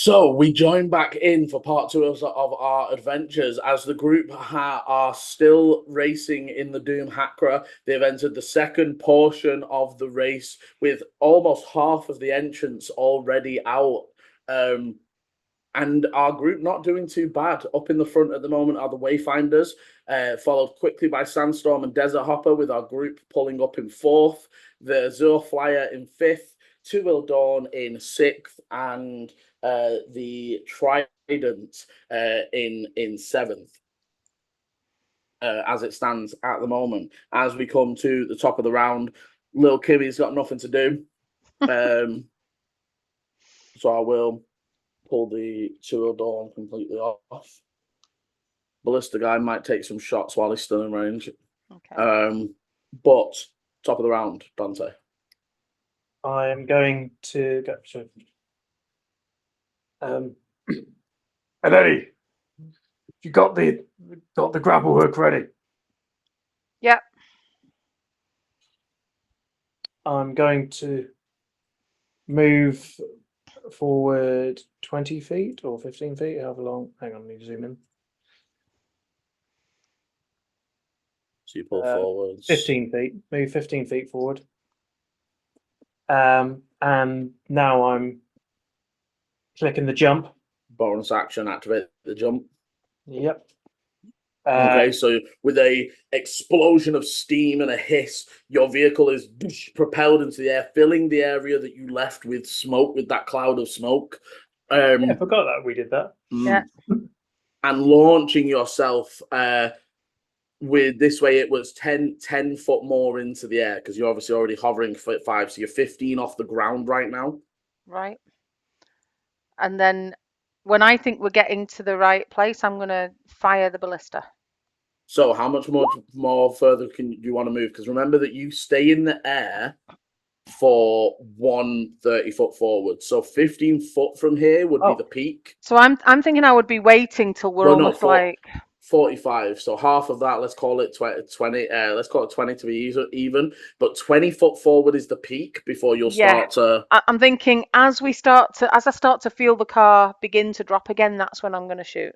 So we join back in for part two of our adventures as the group are still racing in the Doomhakre. They've entered the second portion of the race with almost half of the entrants already out. And our group not doing too bad. Up in the front at the moment are the Wayfinders, followed quickly by Sandstorm and Desert Hopper, with our group pulling up in fourth, the Azure Flyer in fifth, Two Will Dawn in sixth, and the Trident in seventh, as it stands at the moment. As we come to the top of the round, Lil Kimmy's got nothing to do. So I will pull the Two Will Dawn completely off. Ballista guy might take some shots while he's still in range. Okay. But top of the round, Dante. I am going to go. And Eddie, you got the grapple hook ready? Yep. I'm going to move forward 20 feet or 15 feet, however long. Hang on, let me zoom in. So you pull forwards. 15 feet. Move 15 feet forward. And now I'm clicking the jump. Bonus action, activate the jump. Yep. Okay, so with a explosion of steam and a hiss, your vehicle is propelled into the air, filling the area that you left with smoke, with that cloud of smoke. I forgot that we did that. Yeah. And launching yourself with this way, it was 10 foot more into the air, because you're obviously already hovering for 5, so you're 15 off the ground right now. Right. And then when I think we're getting to the right place, I'm going to fire the ballista. So how much more further do you want to move? Because remember that you stay in the air for 130 foot forward. So 15 foot from here would be the peak. So I'm thinking I would be waiting till we're almost like 45. So half of that, let's call it 20. Let's call it 20 to be even. But 20 foot forward is the peak before you'll start to. I'm thinking as I start to feel the car begin to drop again, that's when I'm going to shoot.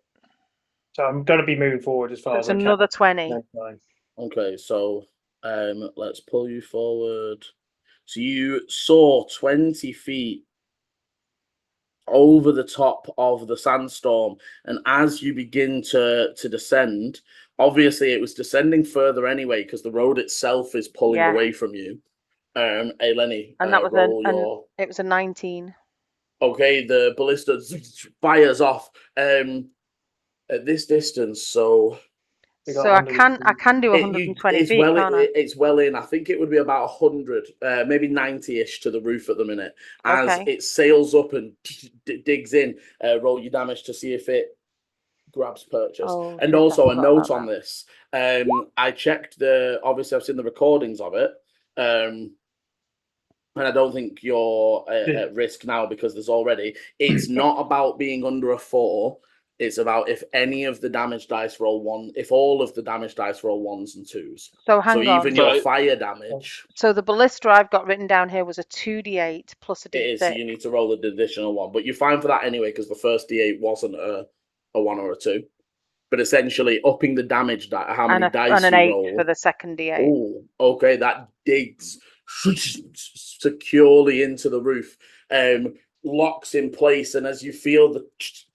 So I'm going to be moving forward as far as I can. It's another 20. Okay, so let's pull you forward. So you soar 20 feet over the top of the sandstorm, and as you begin to descend, obviously it was descending further anyway because the road itself is pulling away from you. Hey Lenny, and that was it was a 19. Okay, the ballista fires off at this distance, so I can do 120 feet, can't I? It's well in. I think it would be about 100, maybe 90-ish to the roof at the minute. As it sails up and digs in, roll your damage to see if it grabs purchase. And also a note on this. I checked obviously I've seen the recordings of it. And I don't think you're at risk now because there's already. It's not about being under a 4. It's about if any of the damage dice roll 1, if all of the damage dice roll 1s and 2s. So hang on. Even your fire damage. So the ballista I've got written down here was a 2d8 plus a d6. It is, so you need to roll an additional 1. But you're fine for that anyway, because the first d8 wasn't a 1 or a 2. But essentially, upping the damage, how many dice and you an 8 roll. for the second d8. Oh, okay, that digs securely into the roof. Locks in place, and as you feel the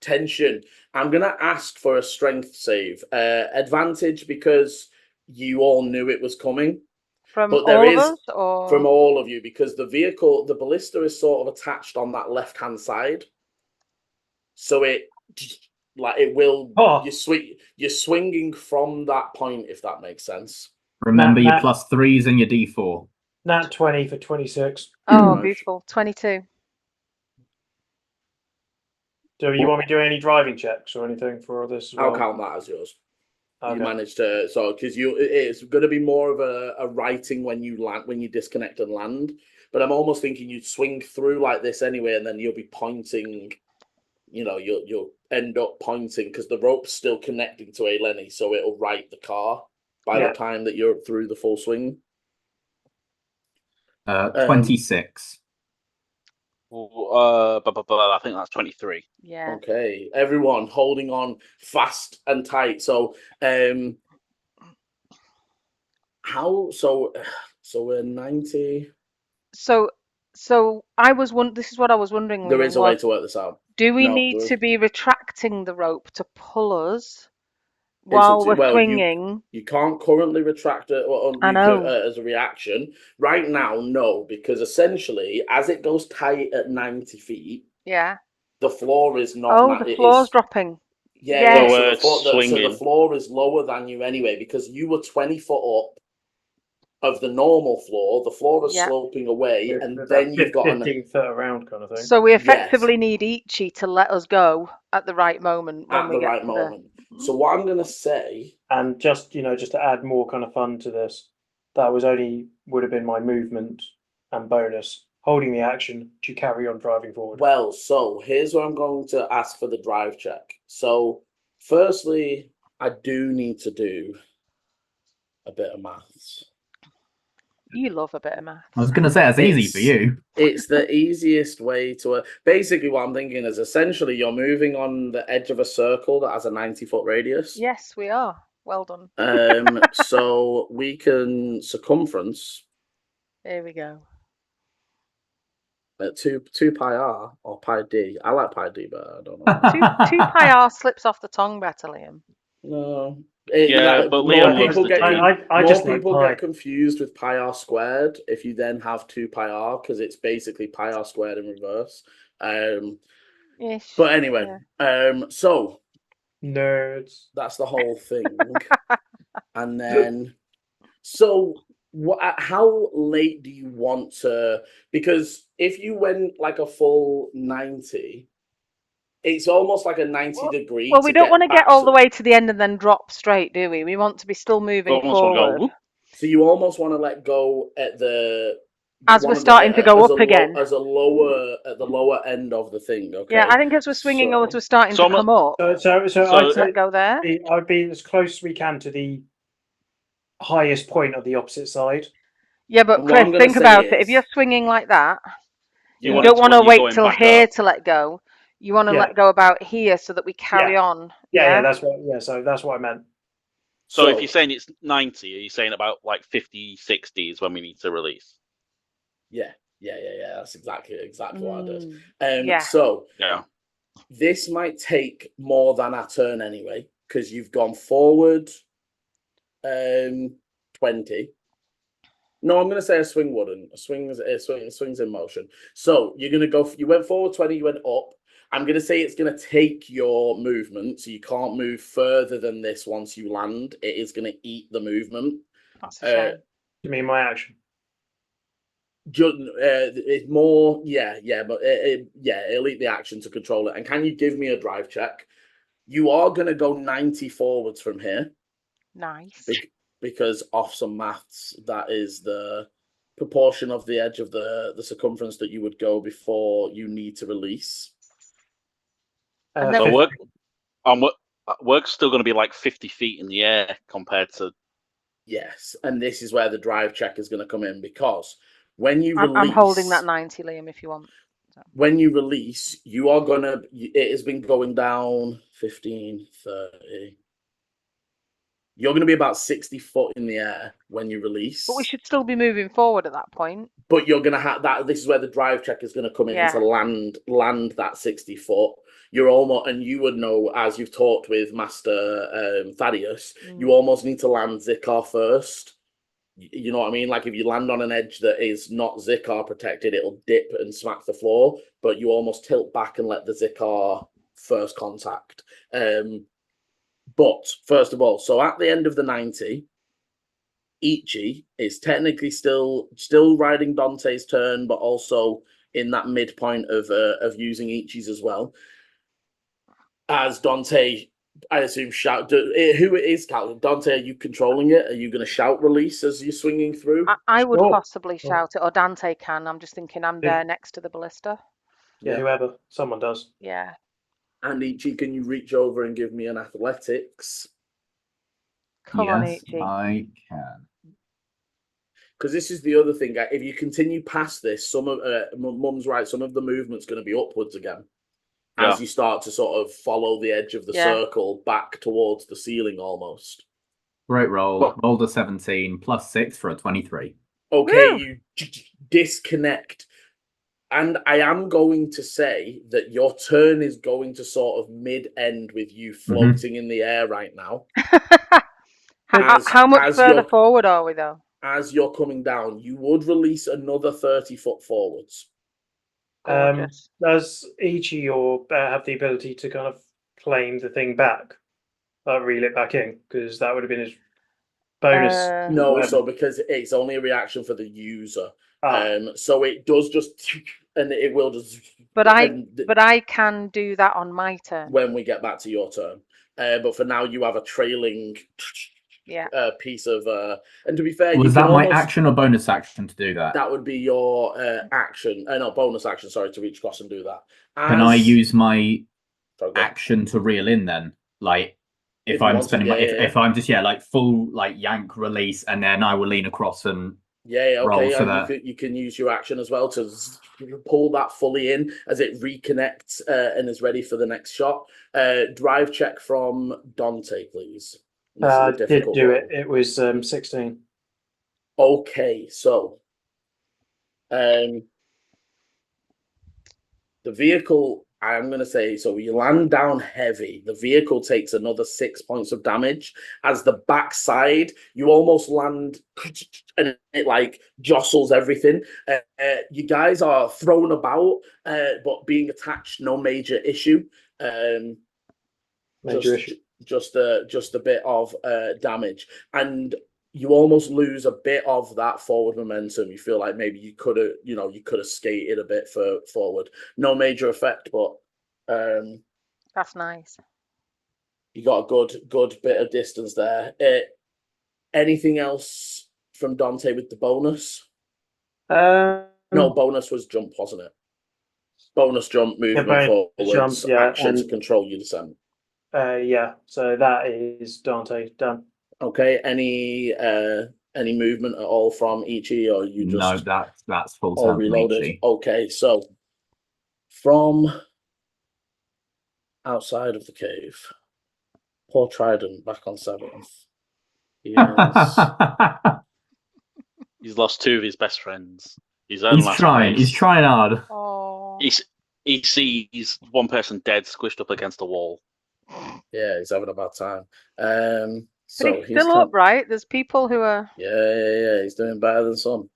tension, I'm gonna ask for a strength save. Advantage because you all knew it was coming. From all of us, or from all of you, because the vehicle, the ballista is sort of attached on that left-hand side. So it will. You're swinging from that point, if that makes sense. Remember your +3s and your d4. Nat 20 for 26. Oh, beautiful. 22. Do you want me to do any driving checks or anything for this? I'll count that as yours. Okay. You managed to, because it's going to be more of a writing when you land, when you disconnect and land. But I'm almost thinking you'd swing through like this anyway, and then you'll be pointing. You'll end up pointing because the rope's still connecting to a Lenny, so it'll right the car by the time that you're through the full swing. 26. I think that's 23. Yeah. Okay, everyone holding on fast and tight. So, so we're 90. So this is what I was wondering, There Liam, is a way was, to work this out. do we No, need there is- to be retracting the rope to pull us It's while up to- we're well, swinging? You can't currently retract it I know. as a reaction. Right now, no, because essentially, as it goes tight at 90 feet, Yeah. the floor is not. Oh, the floor's dropping. Yeah, Yes. yeah. So So we're the floor, so the swinging. floor is lower than you anyway, because you were 20 foot up of the normal floor. The floor is Yeah. sloping away, With and that then you've got 15 foot around kind of thing. So we Yes. effectively need Ichi to let us go at the right moment when at we the get right to moment. So what I'm gonna say, And just just to add more kind of fun to this, that would have been my movement and bonus. Holding the action to carry on driving forward. well, so here's where I'm going to ask for the drive check. So, firstly, I do need to do a bit of maths. You love a bit of maths. I was going to say it's easy for you. It's the easiest way to. Basically, what I'm thinking is essentially you're moving on the edge of a circle that has a 90-foot radius. Yes, we are. Well done. So we can circumference Here we go. at 2 pi r or pi d. I like pi d, but I don't know. 2 pi r slips off the tongue better, Liam. No. Yeah, but more Liam people loves the get D. I more just like people pi. get confused with pi r squared if you then have 2 pi r because it's basically pi r squared in reverse. Ish. But anyway, so Nerds. that's the whole thing. And then, so how late do you want to? Because if you went like a full 90, it's almost like a 90-degree. Well, we don't want to get all the way to the end and then drop straight, do we? We want to be still moving Almost wanna go, forward. whoop. So you almost want to let go at the As we're starting to go up again. as a lower at the lower end of the thing. Okay. Yeah, I think as we're swinging or as we're starting So to I'm not- come up, So So- I'd say let go there. I'd be as close as we can to the highest point of the opposite side. Yeah, but And what I'm Chris, gonna think say about it. If is- you're swinging like that, You you want don't it want to when you're wait going till back here up. to let go. You want to Yeah. let go about here so that we carry on. Yeah, that's what. Yeah, so that's what I meant. So if you're saying it's 90, are you saying about like 50, 60 is when we need to release? Yeah. That's exactly what I did. Yeah. So Yeah. this might take more than a turn anyway, because you've gone forward 20. No, I'm gonna say a swing wouldn't. A swing's in motion. So you're gonna go. You went forward 20. You went up. I'm gonna say it's gonna take your movement, so you can't move further than this once you land. It is gonna eat the movement. That's a shame. You mean my action? It's more, but it'll eat the action to control it. And can you give me a drive check? You are gonna go 90 forwards from here. Nice. Because off some maths, that is the proportion of the edge of the circumference that you would go before you need to release. And then So work's still going to be like 50 feet in the air compared to. Yes, and this is where the drive check is going to come in, because when you release, I'm holding that 90, Liam, if you want. So. When you release, you are gonna. It has been going down 15, 30. You're going to be about 60 foot in the air when you release. But we should still be moving forward at that point. But you're going to have that. This is where the drive check is going to come in to land that 60 foot. You're almost, and you would know, as you've talked with Master Thaddeus, you almost need to land Zikar first. You know what I mean? Like if you land on an edge that is not Zikar protected, it'll dip and smack the floor. But you almost tilt back and let the Zikar first contact. But first of all, so at the end of the 90, Ichi is technically still riding Dante's turn, but also in that midpoint of using Ichi's as well. As Dante, I assume, shout. Who it is, Calvin? Dante, are you controlling it? Are you going to shout release as you're swinging through? I would Sure. possibly shout it, or Dante can. I'm just thinking I'm there next to the ballista. Yeah, whoever. Someone does. Yeah. And Ichi, can you reach over and give me an athletics? Come on, Yes, Ichi. I can. because this is the other thing. If you continue past this, some of Mum's right. Some of the movement's going to be upwards again as you start to sort of follow the edge of the circle back towards the ceiling almost. Great roll. Well- Rolled a 17 plus 6 for a 23. Okay, Woo! you disconnect. And I am going to say that your turn is going to sort of mid-end with you floating in the air right now. How much as further you're- forward are we though? As you're coming down, you would release another 30 foot forwards. Gorgeous. Does Ichi or have the ability to kind of claim the thing back, like reel it back in? Because that would have been his bonus. No, so because it's only a reaction for the user. So it does just, and it will just. But I can do that on my turn. When we get back to your turn. But for now, you have a trailing piece of. And to be fair, Was that my action or bonus action to do that? That would be your action. No, bonus action, sorry, to reach across and do that. Can I use my action to reel in then? Like, if I'm spending if I'm just like full like yank release, and then I will lean across and roll for that. You can use your action as well to pull that fully in as it reconnects and is ready for the next shot. Drive check from Dante, please. Did do it. It was 16. Okay, so the vehicle, I'm going to say, so you land down heavy. The vehicle takes another 6 points of damage. As the backside, you almost land and it like jostles everything. You guys are thrown about, but being attached, no major issue. Just a bit of damage, and you almost lose a bit of that forward momentum. You feel like maybe you could have skated a bit forward. No major effect, but that's nice. You got a good bit of distance there. Anything else from Dante with the bonus? No, bonus was jump, wasn't it? Bonus jump, movement forwards, action to control your descent. So that is Dante done. Okay. Any movement at all from Ichi, or you just no? That's full turn reloaded. Ichi. Okay, so from outside of the cave, poor Trident back on 7th. He's lost 2 of his best friends. He's trying. He's trying hard. Oh. He sees one person dead, squished up against a wall. Yeah, he's having a bad time. But he's still up, right? There's people who are. Yeah. He's doing better than some.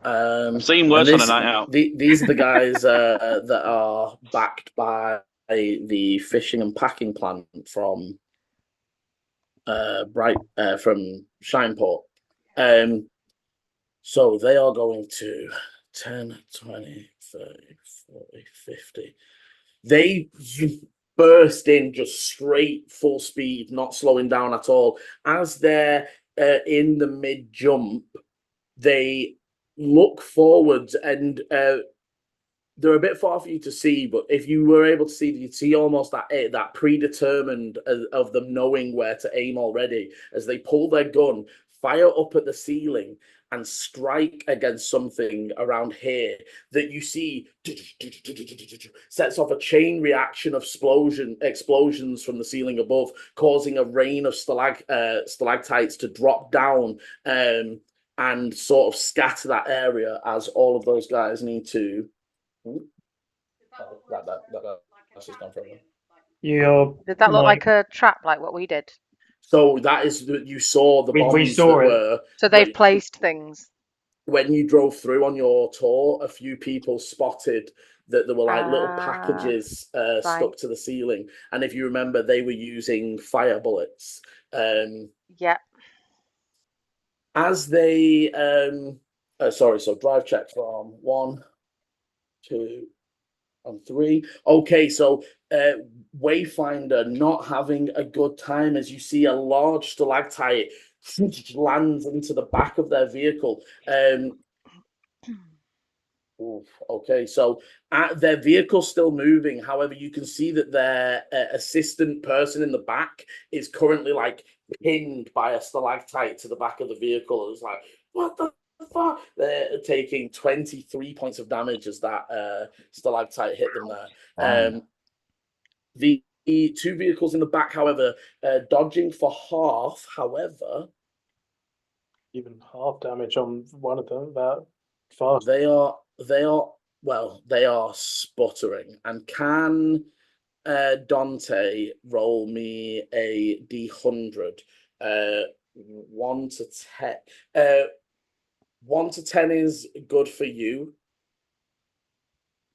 I've seen worse on a night out. These are the guys that are backed by the fishing and packing plant from from Shineport. So they are going to 10, 20, 30, 40, 50. They burst in just straight full speed, not slowing down at all. As they're in the mid jump, they look forwards, and they're a bit far for you to see, but if you were able to see, you'd see almost that predetermined of them knowing where to aim already, as they pull their gun, fire up at the ceiling, and strike against something around here that you see sets off a chain reaction of explosions from the ceiling above, causing a rain of stalactites to drop down and sort of scatter that area, as all of those guys need to. That's just gone from them. Did that look like a trap, like what we did? So that is that you saw the bombs. We saw it. So they've placed things. When you drove through on your tour, a few people spotted that there were like little packages stuck to the ceiling, and if you remember, they were using fire bullets. Yeah. As they so drive check from 1, 2, and 3. Okay, so Wayfinder not having a good time, as you see a large stalactite lands into the back of their vehicle. Okay, so their vehicle's still moving. However, you can see that their assistant person in the back is currently like pinned by a stalactite to the back of the vehicle. It's like, what the fuck? They're taking 23 points of damage as that stalactite hit them there. The two vehicles in the back, however, dodging for half. However, even half damage on one of them. About fast. They are sputtering. And can Dante roll me a D100? 1 to 10. 1 to 10 is good for you,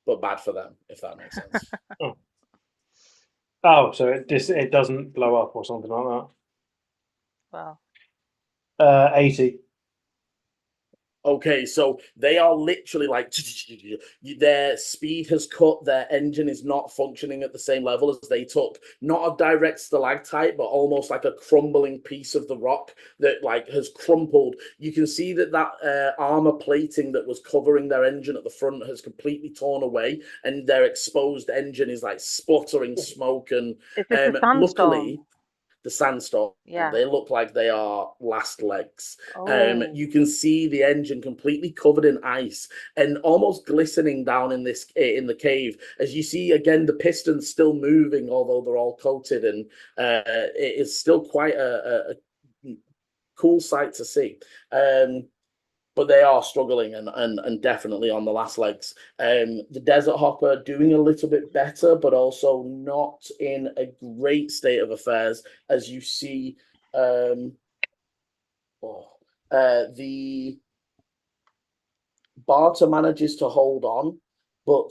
but bad for them, if that makes sense. Oh, so it doesn't blow up or something like Wow. that. 80. Okay, so they are literally like, their speed has cut, their engine is not functioning at the same level as they took. Not a direct stalactite, but almost like a crumbling piece of the rock that like has crumpled. You can see that armor plating that was covering their engine at the front has completely torn away, and their exposed engine is like sputtering smoke. And Is this a sandstorm? luckily, the sandstorm. Yeah. They look like they are last legs. Oh. You can see the engine completely covered in ice and almost glistening down in the cave. As you see again, the pistons still moving, although they're all coated, and it is still quite a cool sight to see. But they are struggling and definitely on the last legs. The Desert Hopper doing a little bit better, but also not in a great state of affairs, as you see. The Barter manages to hold on, but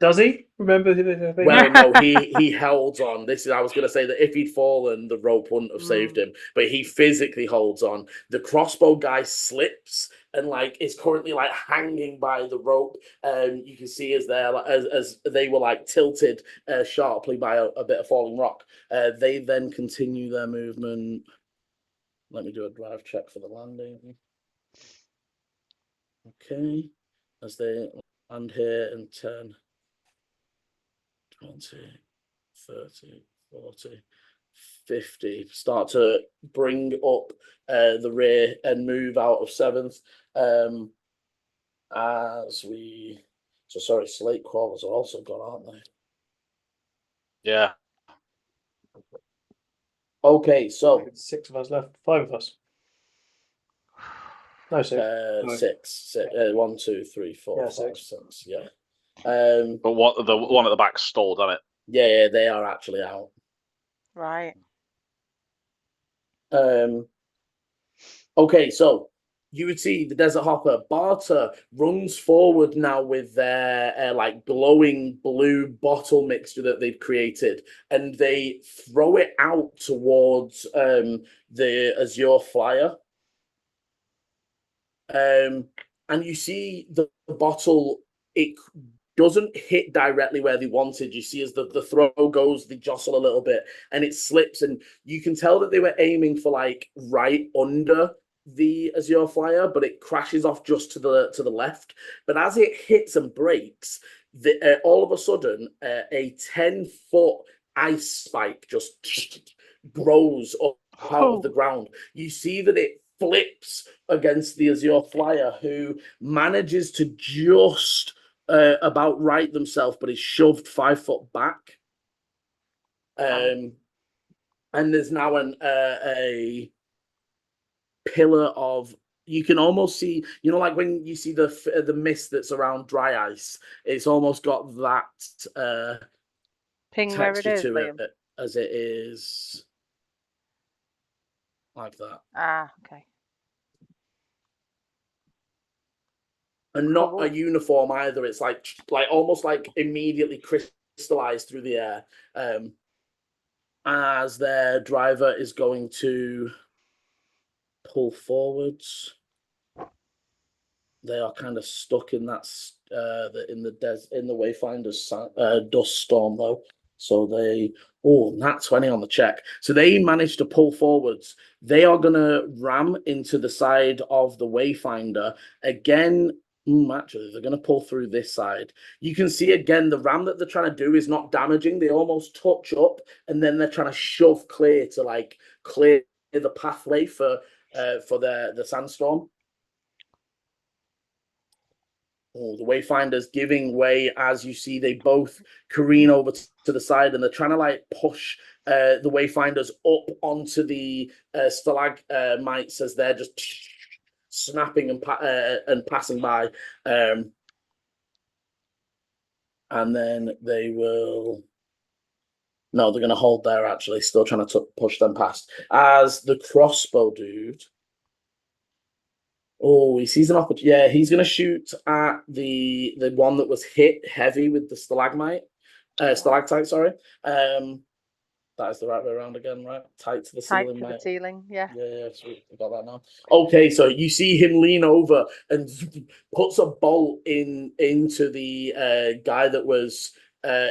does he remember the thing? Well, no, he held on. I was going to say that if he'd fallen, the rope wouldn't have saved him, but he physically holds on. The crossbow guy slips and like is currently like hanging by the rope. You can see as they were like tilted sharply by a bit of falling rock. They then continue their movement. Let me do a drive check for the landing. Okay, as they land here in 10, 20, 30, 40, 50. Start to bring up the rear and move out of 7th. Slate crawlers are also gone, aren't they? Yeah. Okay, so 6 of us left. 5 of us. No, 6. 6. 1, 2, 3, 4, 5, 6. Yeah. But the one at the back stalled, hasn't it? Yeah, they are actually out. Right. Okay, so you would see the Desert Hopper. Barter runs forward now with their like glowing blue bottle mixture that they've created, and they throw it out towards the Azure Flyer. And you see the bottle, it doesn't hit directly where they wanted. You see as the throw goes, they jostle a little bit and it slips, and you can tell that they were aiming for like right under the Azure Flyer, but it crashes off just to the left. But as it hits and breaks, all of a sudden a 10-foot ice spike just grows up out of the ground. You see that it flips against the Azure Flyer, who manages to just about right themselves, but is shoved 5 foot back. And there's now a pillar of, you can almost see, like when you see the mist that's around dry ice, it's almost got that ping where it is, to Liam. it as it is like that. Okay. And not a uniform either. It's like almost like immediately crystallized through the air. As their driver is going to pull forwards, they are kind of stuck in that in the Wayfinder's dust storm though. So nat 20 on the check. So they managed to pull forwards. They are gonna ram into the side of the Wayfinder again. Actually, they're going to pull through this side. You can see again the ram that they're trying to do is not damaging. They almost touch up, and then they're trying to shove clear to like clear the pathway for the sandstorm. Oh, the Wayfinder's giving way as you see they both careen over to the side, and they're trying to like push the Wayfinders up onto the stalagmites as they're just snapping and passing by. And then they will. No, they're going to hold there, actually, still trying to push them past. As the crossbow dude. Oh, he sees an opportunity. Yeah, he's going to shoot at the one that was hit heavy with the stalagmite. Stalactite, sorry. That is the right way around again, right? Tight to the ceiling, Tight to mate. the ceiling, yeah. Yeah, sweet. I got that now. Okay, so you see him lean over and puts a bolt into the guy that was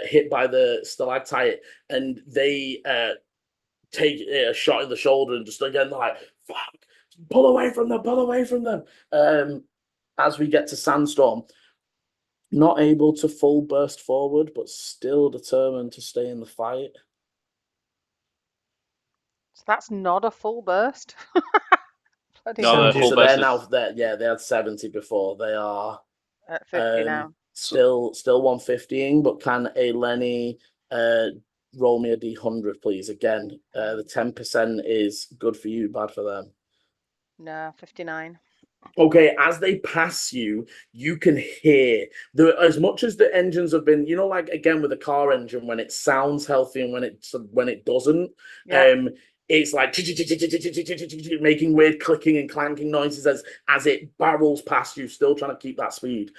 hit by the stalactite, and they take a shot in the shoulder and just again like, fuck, pull away from them. As we get to Sandstorm, not able to full burst forward, but still determined to stay in the fight. So that's not a full burst. No, full So burst they're now is... they had 70 before. They are at 50 now. Still 150ing, but can a Lenny roll me a D100, please? Again, the 10% is good for you, bad for them. No, 59. Okay, as they pass you, you can hear as much as the engines have been, like again with a car engine, when it sounds healthy and when it doesn't, Yeah. it's like making weird clicking and clanking noises as it barrels past you, still trying to keep that speed.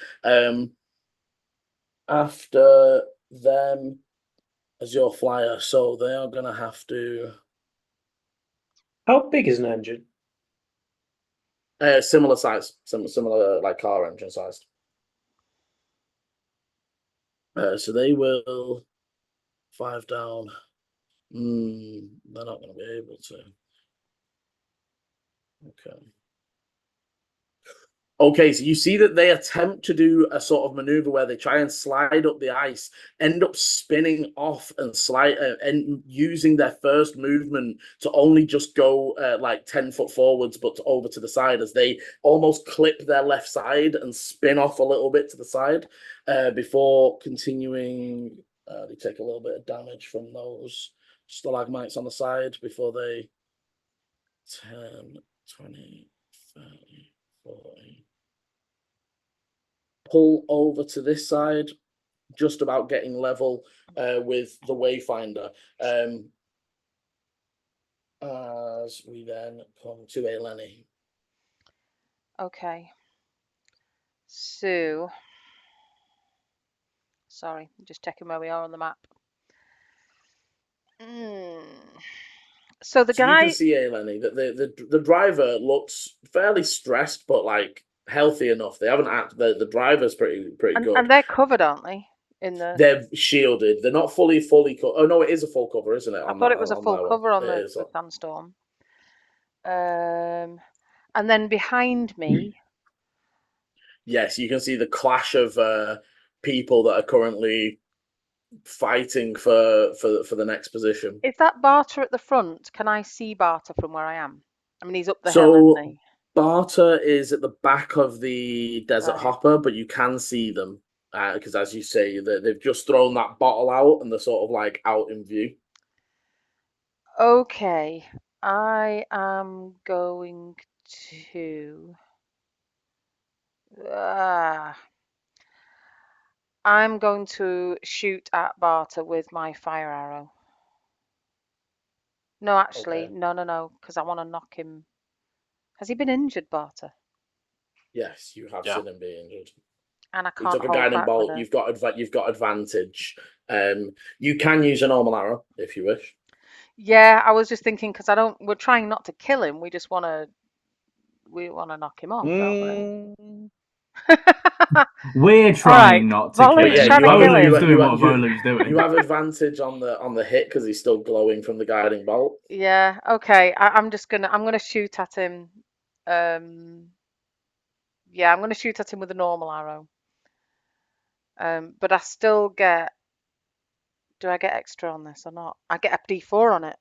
After them as your flyer, so they are gonna have to. How big is an engine? Similar size, similar like car engine sized. So they will 5 down. They're not going to be able to. Okay, so you see that they attempt to do a sort of maneuver where they try and slide up the ice, end up spinning off and slide and using their first movement to only just go like 10 foot forwards, but over to the side as they almost clip their left side and spin off a little bit to the side before continuing. They take a little bit of damage from those stalagmites on the side before they 10, 20, 30, 40. Pull over to this side, just about getting level with the Wayfinder. As we then come to a Lenny. Okay. So, sorry, I'm just checking where we are on the map. So the guy. You can see a Lenny that the driver looks fairly stressed, but like healthy enough. They haven't acted. The driver's pretty good. And they're covered, aren't they? They're shielded. They're not fully covered. Oh no, it is a full cover, isn't it? I thought it was a full cover on the sandstorm. And then behind me. Yes, you can see the clash of people that are currently fighting for the next position. Is that Barter at the front? Can I see Barter from where I am? I mean, he's up the hill, isn't he? Barter is at the back of the Desert Hopper, but you can see them because, as you say, they've just thrown that bottle out and they're sort of like out in view. Okay, I am going to. I'm going to shoot at Barter with my fire arrow. No, actually, okay. No, because I want to knock him. Has he been injured, Barter? Yes, you have seen him be injured. And I can't. We took a guiding bolt. You've got advantage. You can use a normal arrow if you wish. Yeah, I was just thinking because we're trying not to kill him. We just want to knock him off, don't we? We're trying not to kill him. Volu's doing what Volu's doing. You have advantage on the hit because he's still glowing from the guiding bolt. Yeah. Okay. I'm gonna shoot at him. Yeah, I'm going to shoot at him with a normal arrow. But I still get. Do I get extra on this or not? I get a D4 on it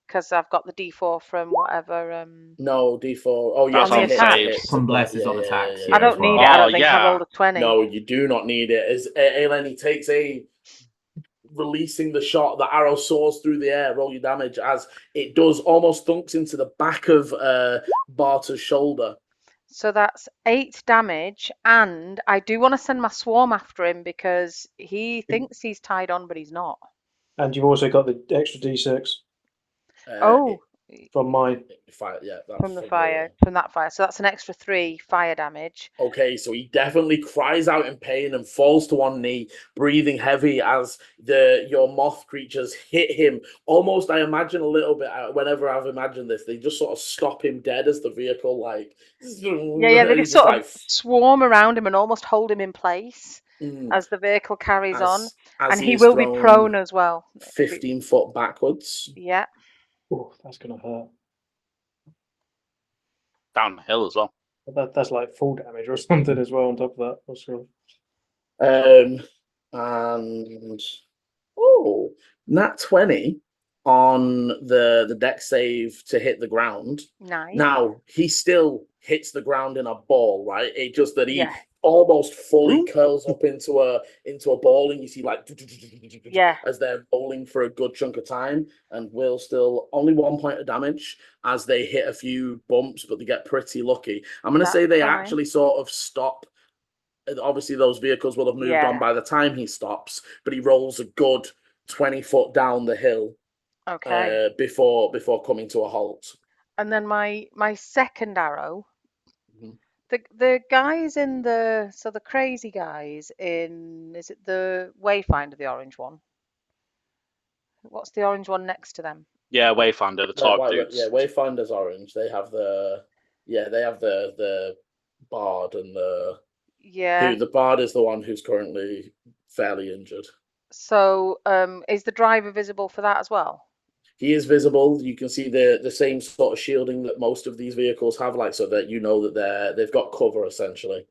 because I've got the D4 from whatever. No, D4. Oh, yeah, That's on the on attack. saves. Some blesses on attacks. I Yeah, don't as well. need it. I Oh, don't think I yeah. rolled a 20. No, you do not need it. As Eleni takes a releasing the shot, the arrow soars through the air. Roll your damage as it does almost thunks into the back of Barter's shoulder. So that's 8 damage, and I do want to send my swarm after him because he thinks he's tied on, but he's not. And you've also got the extra D6 from mine. Fire, yeah, from the fire, from that fire. So that's an extra 3 fire damage. Okay, so he definitely cries out in pain and falls to one knee, breathing heavy as your moth creatures hit him. Almost, I imagine a little bit. Whenever I've imagined this, they just sort of stop him dead as the vehicle, like Yeah, they just sort of swarm around him and almost hold him in place as the vehicle carries on, and he will be prone as well. 15 foot backwards. Yeah. Oh, that's gonna hurt. Downhill as well. That's like full damage or something as well on top of that. Sure. And nat 20 on the deck save to hit the ground. Nice. Now he still hits the ground in a ball, right? It just that he almost fully curls up into a ball, and you see like as they're bowling for a good chunk of time, and will still only 1 point of damage as they hit a few bumps, but they get pretty lucky. I'm gonna say they actually sort of stop. Obviously, those vehicles will have moved on by the time he stops, but he rolls a good 20 foot down the hill. Okay. Before coming to a halt. And then my second arrow. The guys in the crazy guys in, is it the Wayfinder, the orange one? What's the orange one next to them? Yeah, Wayfinder, the top dudes. Yeah, Wayfinder's orange. They have the bard and the the bard is the one who's currently fairly injured. So is the driver visible for that as well? He is visible. You can see the same sort of shielding that most of these vehicles have, like, so that you know that they've got cover essentially.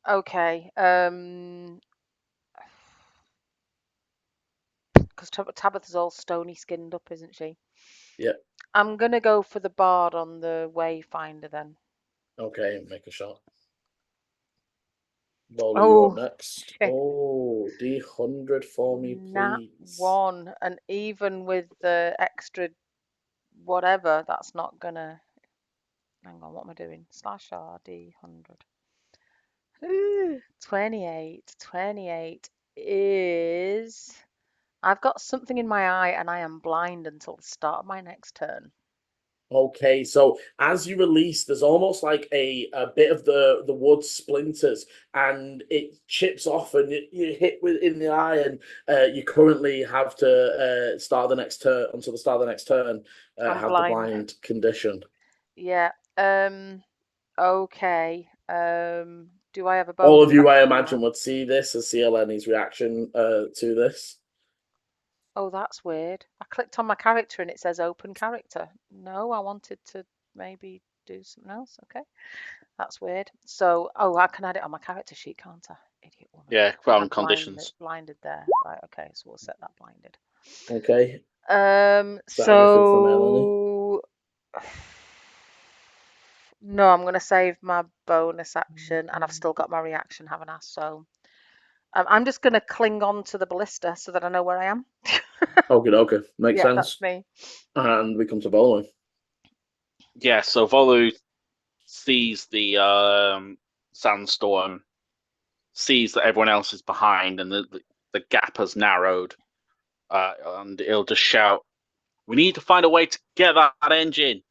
Okay. Because Tabitha's all stony skinned up, isn't she? Yeah. I'm gonna go for the bard on the Wayfinder then. Okay, make a shot. Volley, you're next. Oh, D100 for me, please. Nat 1, and even with the extra whatever, that's not gonna. Hang on, what am I doing? /R D100. 28. 28 is. I've got something in my eye, and I am blind until the start of my next turn. Okay, so as you release, there's almost like a bit of the wood splinters, and it chips off, and you hit in the eye, and you currently have to start the next turn until the start of the next turn. Have the blind condition. Yeah. Okay. Do I have a bonus? All of you, I imagine, would see this and see Eleni's reaction to this. Oh, that's weird. I clicked on my character and it says open character. No, I wanted to maybe do something else. Okay. That's weird. So, I can add it on my character sheet, can't I? Idiot woman. Yeah, from conditions. Blinded there. Right, okay, so we'll set that blinded. Okay. So no, I'm gonna save my bonus action, and I've still got my reaction, haven't I? So I'm just going to cling on to the ballista so that I know where I am. Okay. Makes sense. That's me. And we come to Volu. Yeah, so Volu sees the sandstorm, sees that everyone else is behind, and the gap has narrowed. And he'll just shout, "We need to find a way to get that engine."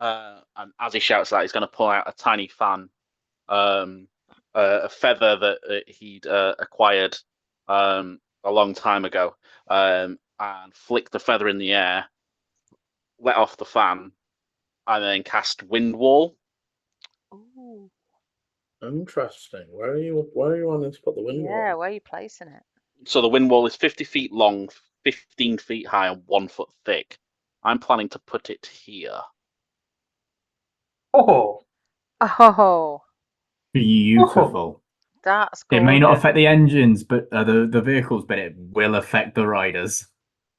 And as he shouts that, he's going to pull out a tiny fan. A feather that he'd acquired a long time ago, and flick the feather in the air, let off the fan, and then cast Wind Wall. Ooh. Interesting. Where are you wanting to put the wind wall? Yeah, where are you placing it? So the wind wall is 50 feet long, 15 feet high, and 1 foot thick. I'm planning to put it here. Oh. Oh, Beautiful. that's It may not gorgeous. affect the engines, but the vehicles, but it will affect the riders.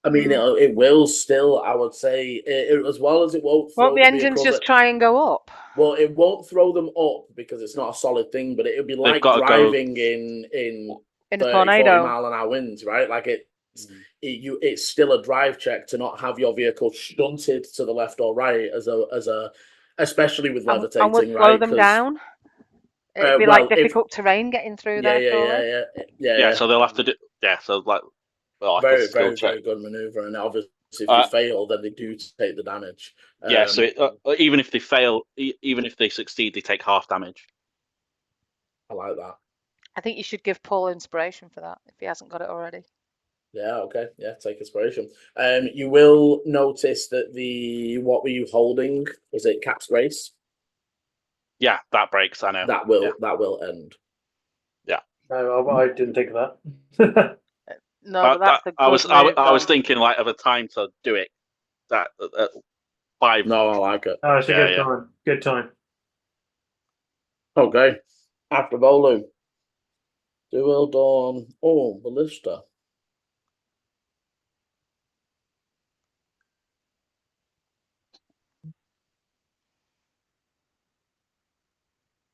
I mean, it will still, I would say, as well as it won't throw Won't the engines vehicles just try and go up? Well, it won't throw them up because it's not a solid thing, but it'll be like got to go- driving in In a 30, 40 tornado. mile an hour winds, right? Like it's still a drive check to not have your vehicle shunted to the left or right as a especially with And levitating, would slow right? them 'Cause, down? It'd be like difficult terrain getting through there, surely. Yeah, so they'll have to do. Yeah, so like a very, skill very, check. very good maneuver, and obviously if they fail, then they do take the damage. Yeah, so even if they fail, even if they succeed, they take half damage. I like that. I think you should give Paul inspiration for that if he hasn't got it already. Yeah, okay. Yeah, take inspiration. You will notice that what were you holding? Was it Cap's Race? Yeah, that breaks, I know. That will end. Yeah. No, I didn't think of that. No, but that's a good move. I was thinking like of a time to do it. That 5. No, I like it. Oh, it's a good time. Good time. Okay. After Volu. Dual Dawn. Oh, Ballista.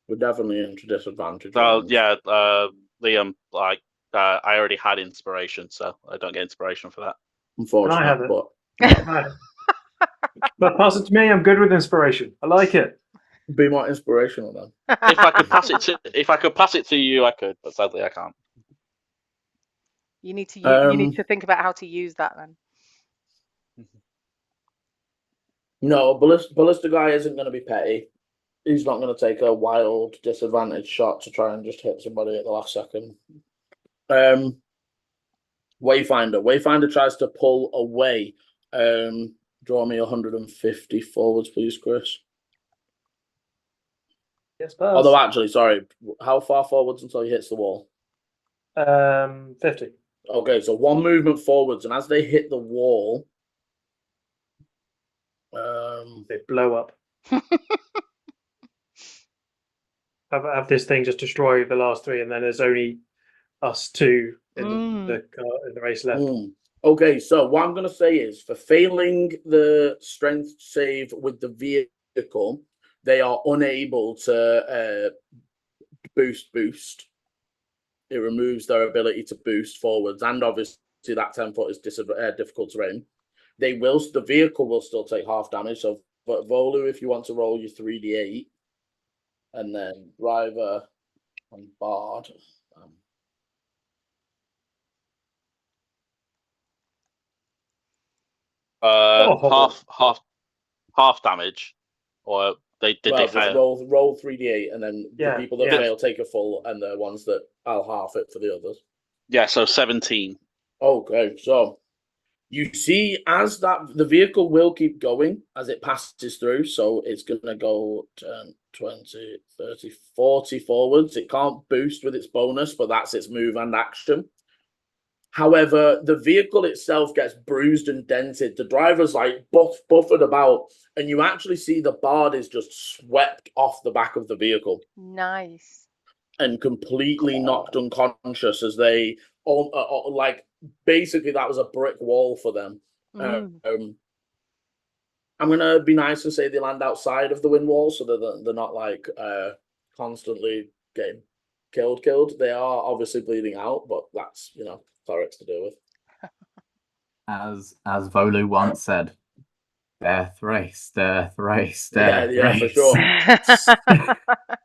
We're definitely into disadvantage. Yeah, Liam, like I already had inspiration, so I don't get inspiration for that. Unfortunately, I have it. But pass it to me. I'm good with inspiration. I like it. Be more inspirational then. If I could pass it to you, I could, but sadly I can't. You need to think about how to use that then. No, Ballista guy isn't going to be petty. He's not going to take a wild disadvantage shot to try and just hit somebody at the last second. Wayfinder tries to pull away. Draw me 150 forwards, please, Chris. Yes, pass. Although, actually, sorry, how far forwards until he hits the wall? 50. Okay, so one movement forwards, and as they hit the wall, they blow up. have this thing just destroy the last 3, and then there's only us 2 in the race left. Okay, so what I'm going to say is, for failing the strength save with the vehicle, they are unable to boost. It removes their ability to boost forwards, and obviously that 10 foot is difficult terrain. The vehicle will still take half damage. So, but Volu, if you want to roll your 3d8, and then driver and bard. Half damage, or they fail? Roll 3d8, and then the people that fail take a full, and the ones that I'll half it for the others. Yeah, so 17. Okay, so you see as the vehicle will keep going as it passes through, so it's going to go 10, 20, 30, 40 forwards. It can't boost with its bonus, but that's its move and action. However, the vehicle itself gets bruised and dented. The driver's like buffered about, and you actually see the bard is just swept off the back of the vehicle. Nice. And completely knocked unconscious as they basically that was a brick wall for them. I'm gonna be nice and say they land outside of the wind wall, so that they're not like constantly getting killed. They are obviously bleeding out, but that's Clerics to deal with. As Volu once said, death race. Yeah, for sure.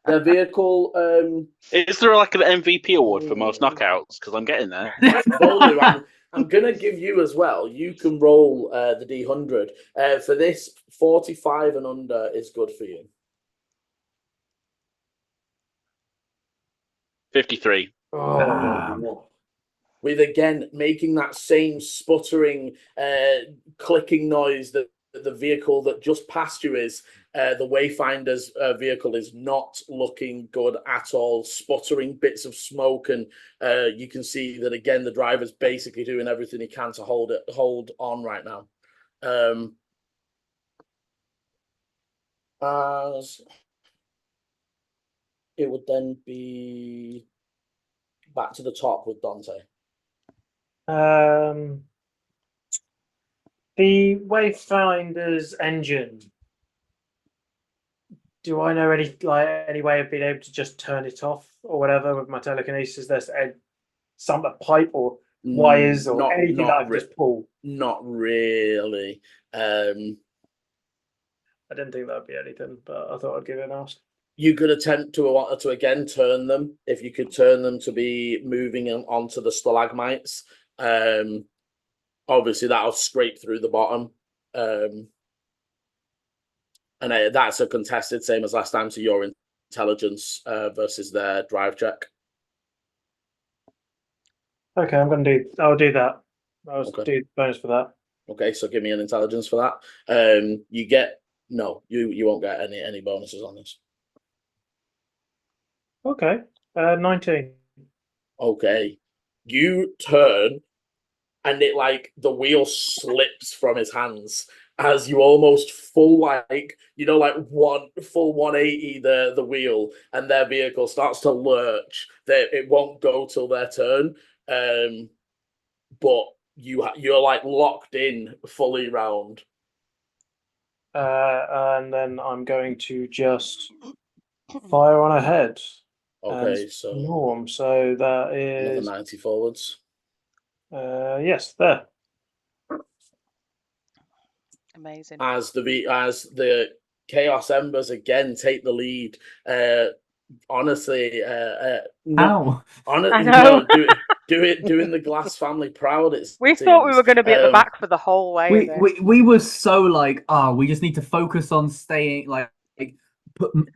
The vehicle. Is there like an MVP award for most knockouts? Because I'm getting there. Volu, I'm gonna give you as well. You can roll the D100 for this. 45 and under is good for you. 53. With again making that same sputtering, clicking noise that the vehicle that just passed you is. The Wayfinder's vehicle is not looking good at all, sputtering bits of smoke, and you can see that again the driver's basically doing everything he can to hold on right now. As it would then be back to the top with Dante. The Wayfinder's engine. Do I know any way of being able to just turn it off or whatever with my telekinesis? There's some pipe or wires or anything that I can just pull. Not really. I didn't think that'd be anything, but I thought I'd give it an ask. You could attempt to again turn them if you could turn them to be moving onto the stalagmites. Obviously, that'll scrape through the bottom. And that's a contested, same as last time, to your intelligence versus their drive check. Okay, I'll do that. I'll do bonus for that. Okay, so give me an intelligence for that. You won't get any bonuses on this. Okay, 19. Okay, you turn, and it the wheel slips from his hands as you almost full 180 the wheel, and their vehicle starts to lurch. It won't go till their turn, but you're locked in fully round. And then I'm going to just fire on ahead. Okay, so norm. So that is another 90 forwards. Yes, there. Amazing. As the Chaos Embers again take the lead. Honestly, Ow. I know. doing the Glass family proud. We thought we were going to be at the back for the whole way. We were so we just need to focus on staying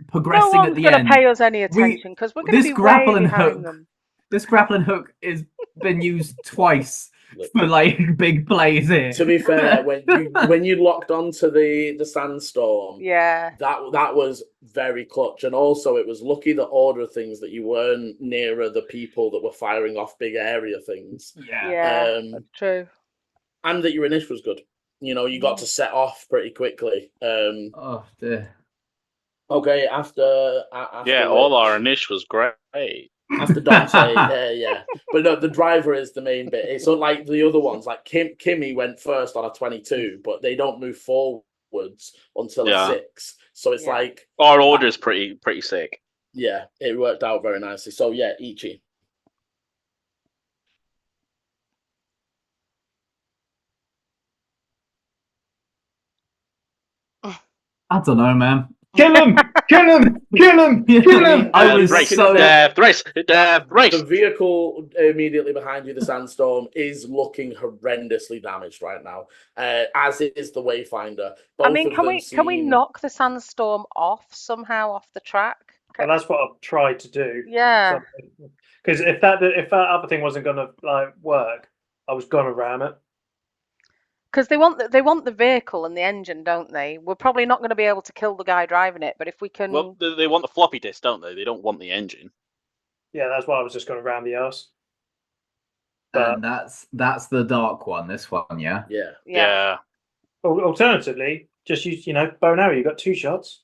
progressing at the end. No one's going to pay us any attention because we're going to be way behind them. This grappling hook has been used twice for big plays here. To be fair, when you locked onto the sandstorm, that was very clutch, and also it was lucky the order of things that you weren't nearer the people that were firing off big area things. Yeah, that's true. And that your initiative was good. You got to set off pretty quickly. Oh dear. Okay, after all our initiative was great. After Dante, but no, the driver is the main bit. It's not like the other ones. Kimmy went first on a 22, but they don't move forwards until a 6. So it's our order is pretty sick. Yeah, it worked out very nicely. So yeah, Ichi. I don't know, man. Kill him! Kill him! Kill him! Kill him! I was race. The vehicle immediately behind you, the sandstorm, is looking horrendously damaged right now, as is the Wayfinder. Can we knock the sandstorm off somehow off the track? Well, that's what I've tried to do. Yeah. Because if that other thing wasn't going to work, I was going to ram it. Because they want the vehicle and the engine, don't they? We're probably not going to be able to kill the guy driving it, but if we can... Well, they want the floppy disk, don't they? They don't want the engine. Yeah, that's why I was just going to ram the arse. And that's the dark one, this one, yeah? Yeah. Alternatively, just use, bow and arrow. You've got 2 shots.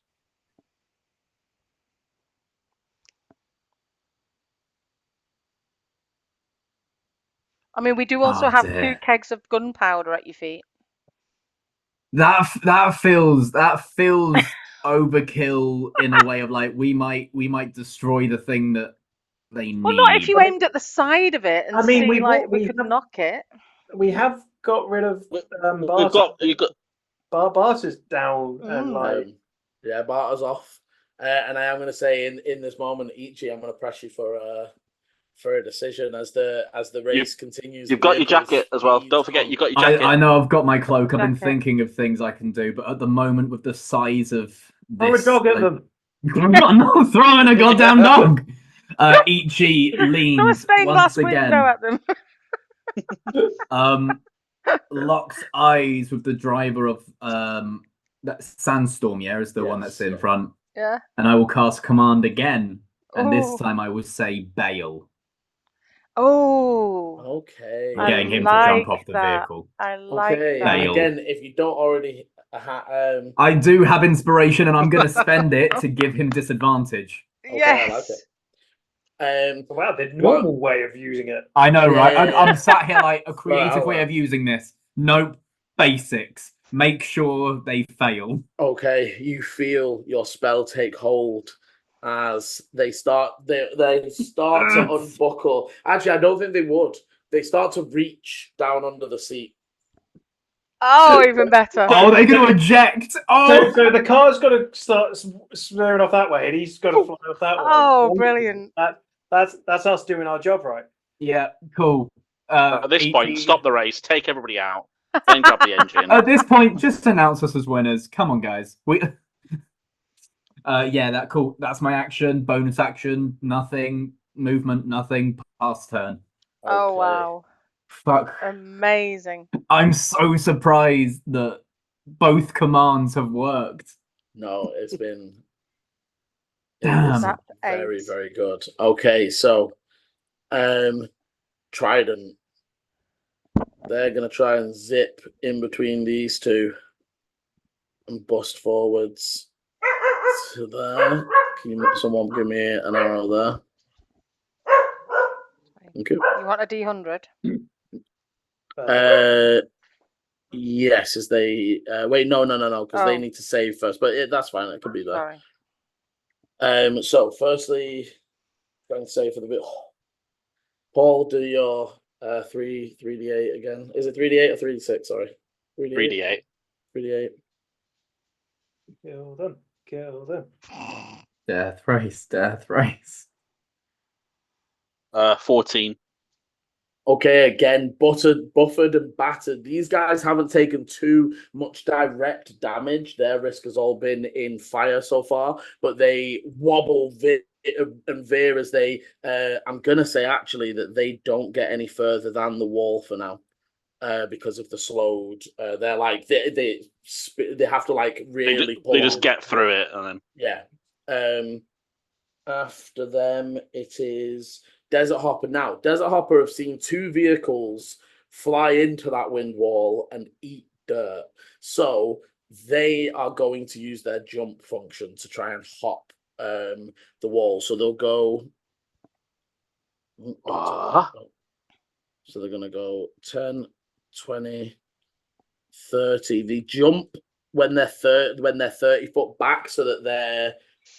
I mean, we do also have 2 kegs of gunpowder at your feet. That feels overkill in a way of we might destroy the thing that they need. Well, not if you aimed at the side of it and we could knock it. We have got rid of Barter's down and Barter's off. And I am going to say in this moment, Ichi, I'm going to press you for a decision as the race continues. You've got your jacket as well. Don't forget, you've got your jacket. I know I've got my cloak. I've been thinking of things I can do, but at the moment, with the size of this, throw a dog at them. I'm not throwing a goddamn dog. Ichi leans once again. At them. Locks eyes with the driver of that sandstorm. Yeah, is the one that's in front. Yeah. And I will cast command again, and this time I will say bail. Oh, okay. Getting him to jump off the vehicle. I like that. Bail. Again, if you don't already I do have inspiration, and I'm going to spend it to give him disadvantage. I like it. Wow, the normal way of using it. I know, right? I'm sat here like a creative way of using this. Nope. Basics. Make sure they fail. Okay, you feel your spell take hold as they start to unbuckle. Actually, I don't think they would. They start to reach down under the seat. Oh, even better. Oh, they're going to eject. Oh, so the car's got to start smearing off that way, and he's got to fly off that way. Oh, brilliant! That's us doing our job right. Yeah, cool. At this point, stop the race, take everybody out, then grab the engine. At this point, just announce us as winners. Come on, guys. Yeah, cool. That's my action. Bonus action. Nothing. Movement. Nothing. Pass turn. Oh wow! Fuck. Amazing. I'm so surprised that both commands have worked. No, it's been Damn. very, very good. Okay, so Trident. They're gonna try and zip in between these two and bust forwards to there. Someone give me an arrow there. Okay. You want a D100? Yes, as they wait, no, because they need to save first, but that's fine. It could be there. Sorry. So firstly, trying to save for the bit. Paul, do your 3d8 again. Is it 3d8 or 3d6? Sorry, 3d8. 3d8. Kill them. Death race. 14. Okay, again, buffered and battered. These guys haven't taken too much direct damage. Their risk has all been in fire so far, but they wobble and veer as they. I'm gonna say actually that they don't get any further than the wall for now, because of the slowed. They're like they have to like really. They just get through it and then. Yeah. After them, it is Desert Hopper. Now, Desert Hopper have seen two vehicles fly into that wind wall and eat dirt. So they are going to use their jump function to try and hop the wall. So they'll go. So they're going to go 10, 20, 30. They jump when they're 30 foot back so that they're.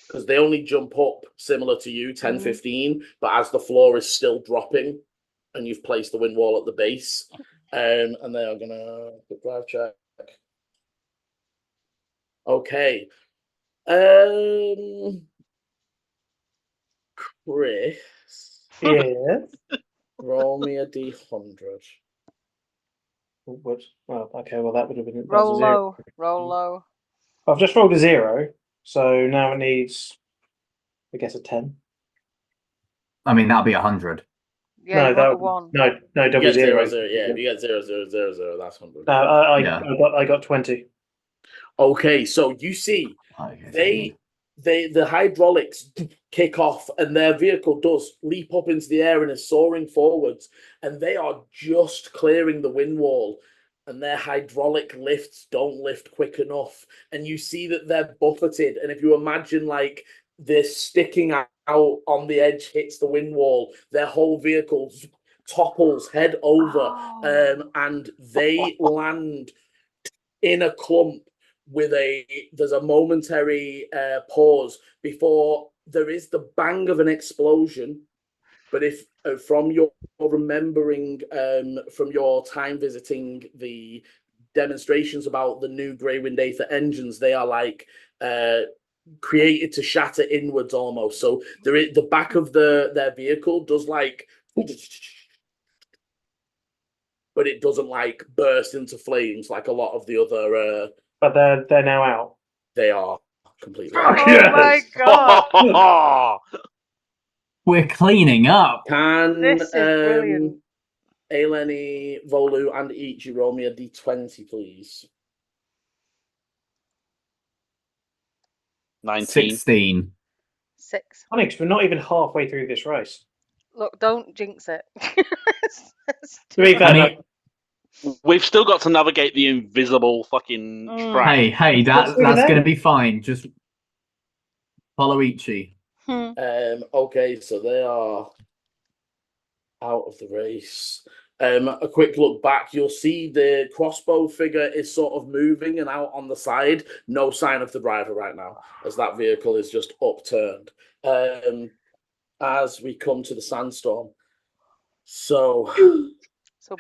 Because they only jump up similar to you, 10, 15, but as the floor is still dropping and you've placed the wind wall at the base, and they are going to drive check. Okay. Chris. Yeah. Roll me a D100. Well, okay, well, that would have been... Roll low. I've just rolled a 0. So now it needs, I guess, a 10. I mean, that'll be 100. Yeah, no, one. No, double 0. Yeah, if you get 0, 0, 0, 0, that's 100. No, I got 20. Okay, so you see, the hydraulics kick off, and their vehicle does leap up into the air and is soaring forwards, and they are just clearing the wind wall. And their hydraulic lifts don't lift quick enough. And you see that they're buffeted. And if you imagine like this sticking out on the edge hits the wind wall, their whole vehicle topples head over. And they land in a clump with there's a momentary pause before there is the bang of an explosion. But if from your remembering from your time visiting the demonstrations about the new Greywind Aether engines, they are like created to shatter inwards almost. So the back of their vehicle does like, but it doesn't like burst into flames like a lot of the other. But they're now out. They are completely. Oh my god! We're cleaning up. This is brilliant. Eleni, Volu, and Ichi, roll me a d20, please. 19. 16. 6. Funny, because we're not even halfway through this race. Look, don't jinx it. To be fair, we've still got to navigate the invisible fucking track. Hey, that's going to be fine. Just follow Ichi. Okay, so they are out of the race. A quick look back, you'll see the crossbow figure is sort of moving and out on the side. No sign of the driver right now, as that vehicle is just upturned. As we come to the sandstorm. So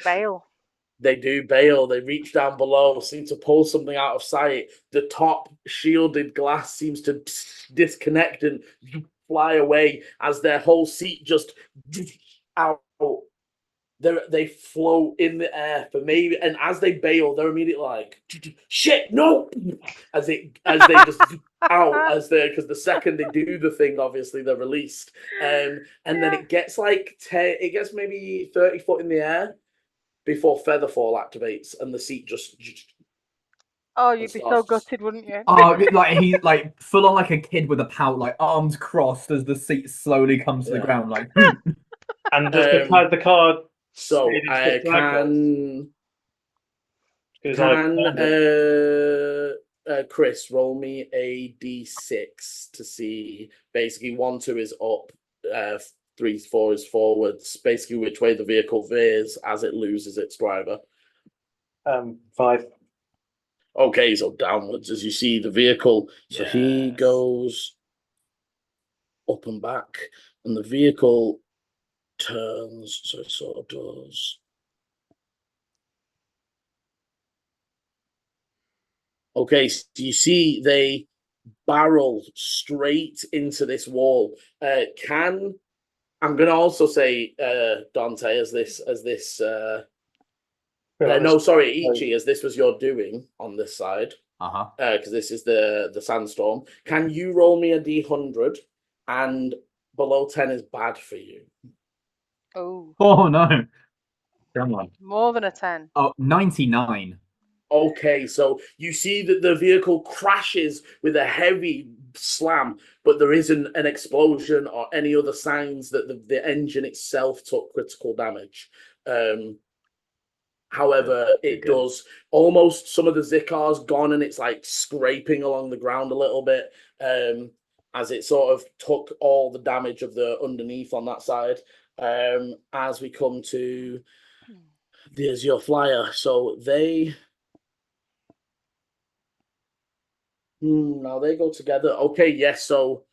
bail. They do bail. They reach down below, seem to pull something out of sight. The top shielded glass seems to disconnect and fly away as their whole seat just out. They float in the air for maybe, and as they bail, they're immediately like, "Shit, no!" As they just out because the second they do the thing, obviously they're released, and then it gets like it gets maybe 30 foot in the air before Featherfall activates, and the seat just. Oh, you'd be so gutted, wouldn't you? Oh, like he full on like a kid with a pout, like arms crossed as the seat slowly comes to the ground, like. And does the card? So Chris roll me a d6 to see basically 1, 2 is up, 3, 4 is forwards, basically which way the vehicle veers as it loses its driver. 5. Okay, so downwards as you see the vehicle. So he goes up and back, and the vehicle turns, so it sort of does. Okay, so you see they barrel straight into this wall. I'm going to also say Dante Ichi, as this was your doing on this side. Because this is the sandstorm. Can you roll me a d100? And below 10 is bad for you. Oh no. Come on. More than a 10. Oh, 99. Okay, so you see that the vehicle crashes with a heavy slam, but there isn't an explosion or any other signs that the engine itself took critical damage. However, it does almost some of the Zikar's gone, and it's like scraping along the ground a little bit, as it sort of took all the damage of the underneath on that side. As we come to the Azure Flyer, so they. Now they go together. Okay, yes. So